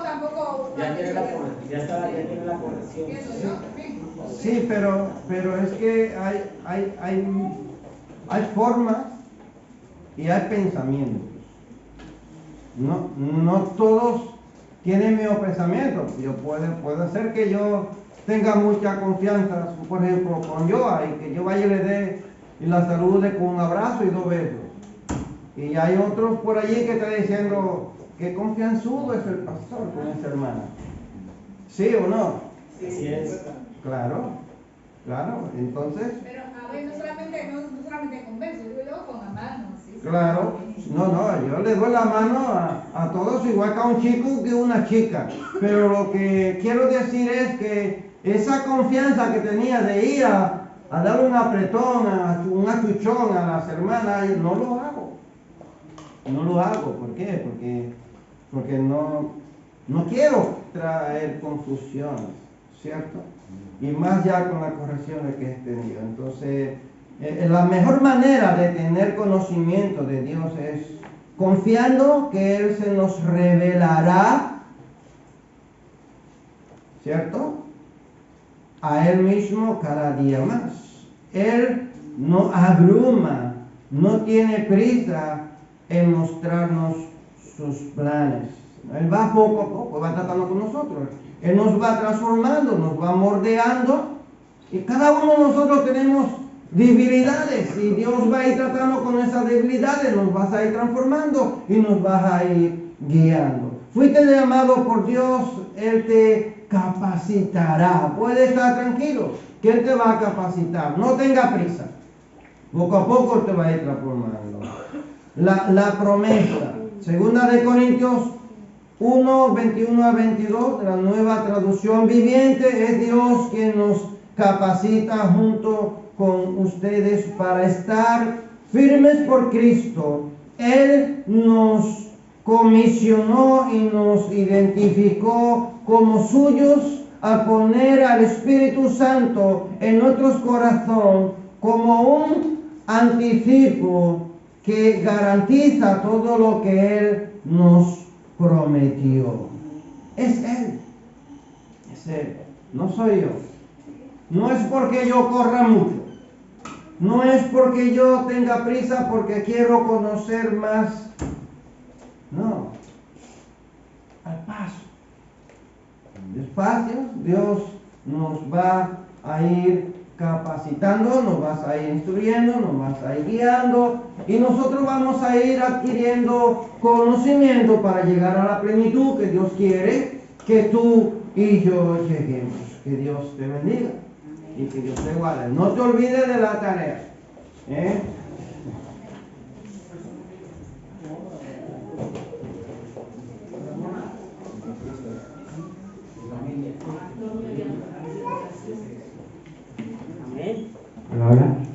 Tampoco.
Ya tiene la corrección.
Sí, pero es que hay formas y hay pensamientos. No todos tienen mi pensamiento. Yo puede ser que yo tenga mucha confianza, por ejemplo, con Joa, y que yo vaya y le dé y la salude con un abrazo y 2 besos. Y hay otros por allí que están diciendo que confianzudo es el pastor con esa hermana. ¿Sí o no?
Sí es.
Claro. Entonces.
Pero a ver, no solamente converso, digo yo con la mano. ¿Sí?
Claro. No, yo le doy la mano a todos igual que a un chico que a una chica. Pero lo que quiero decir es que esa confianza que tenía de ir a darle un apretón, un achuchón a las hermanas, no lo hago. ¿Por qué? Porque no quiero traer confusión, ¿cierto? Y más ya con las correcciones que he tenido. Entonces, la mejor manera de tener conocimiento de Dios es confiando que Él se nos revelará, ¿cierto? a Él mismo cada día más. Él no abruma, no tiene prisa en mostrarnos sus planes. Él va poco a poco, va tratando con nosotros. Él nos va transformando, nos va moldeando. Y cada uno de nosotros tenemos debilidades. Y Dios va a ir tratando con esas debilidades. Nos vas a ir transformando y nos vas a ir guiando. Fuiste llamado por Dios, Él te capacitará. Puedes estar tranquilo, que Él te va a capacitar. No tenga prisa. Poco a poco te va a ir transformando. La promesa. Segunda de Corintios 1, 21 a 22, de la Nueva Traducción Viviente, es Dios quien nos capacita junto con ustedes para estar firmes por Cristo. Él nos comisionó y nos identificó como suyos al poner al Espíritu Santo en nuestros corazones como un anticipo que garantiza todo lo que Él nos prometió. Es Él. Es Él. No soy yo. No es porque yo corra mucho. No es porque yo tenga prisa porque quiero conocer más. No. Al paso. Despacio, Dios nos va a ir capacitando, nos vas a ir instruyendo, nos vas a ir guiando y nosotros vamos a ir adquiriendo conocimiento para llegar a la plenitud que Dios quiere que tú y yo lleguemos. Que Dios te bendiga y que Dios te guarde. No te olvides de la tarea.
Amén.
Gloria.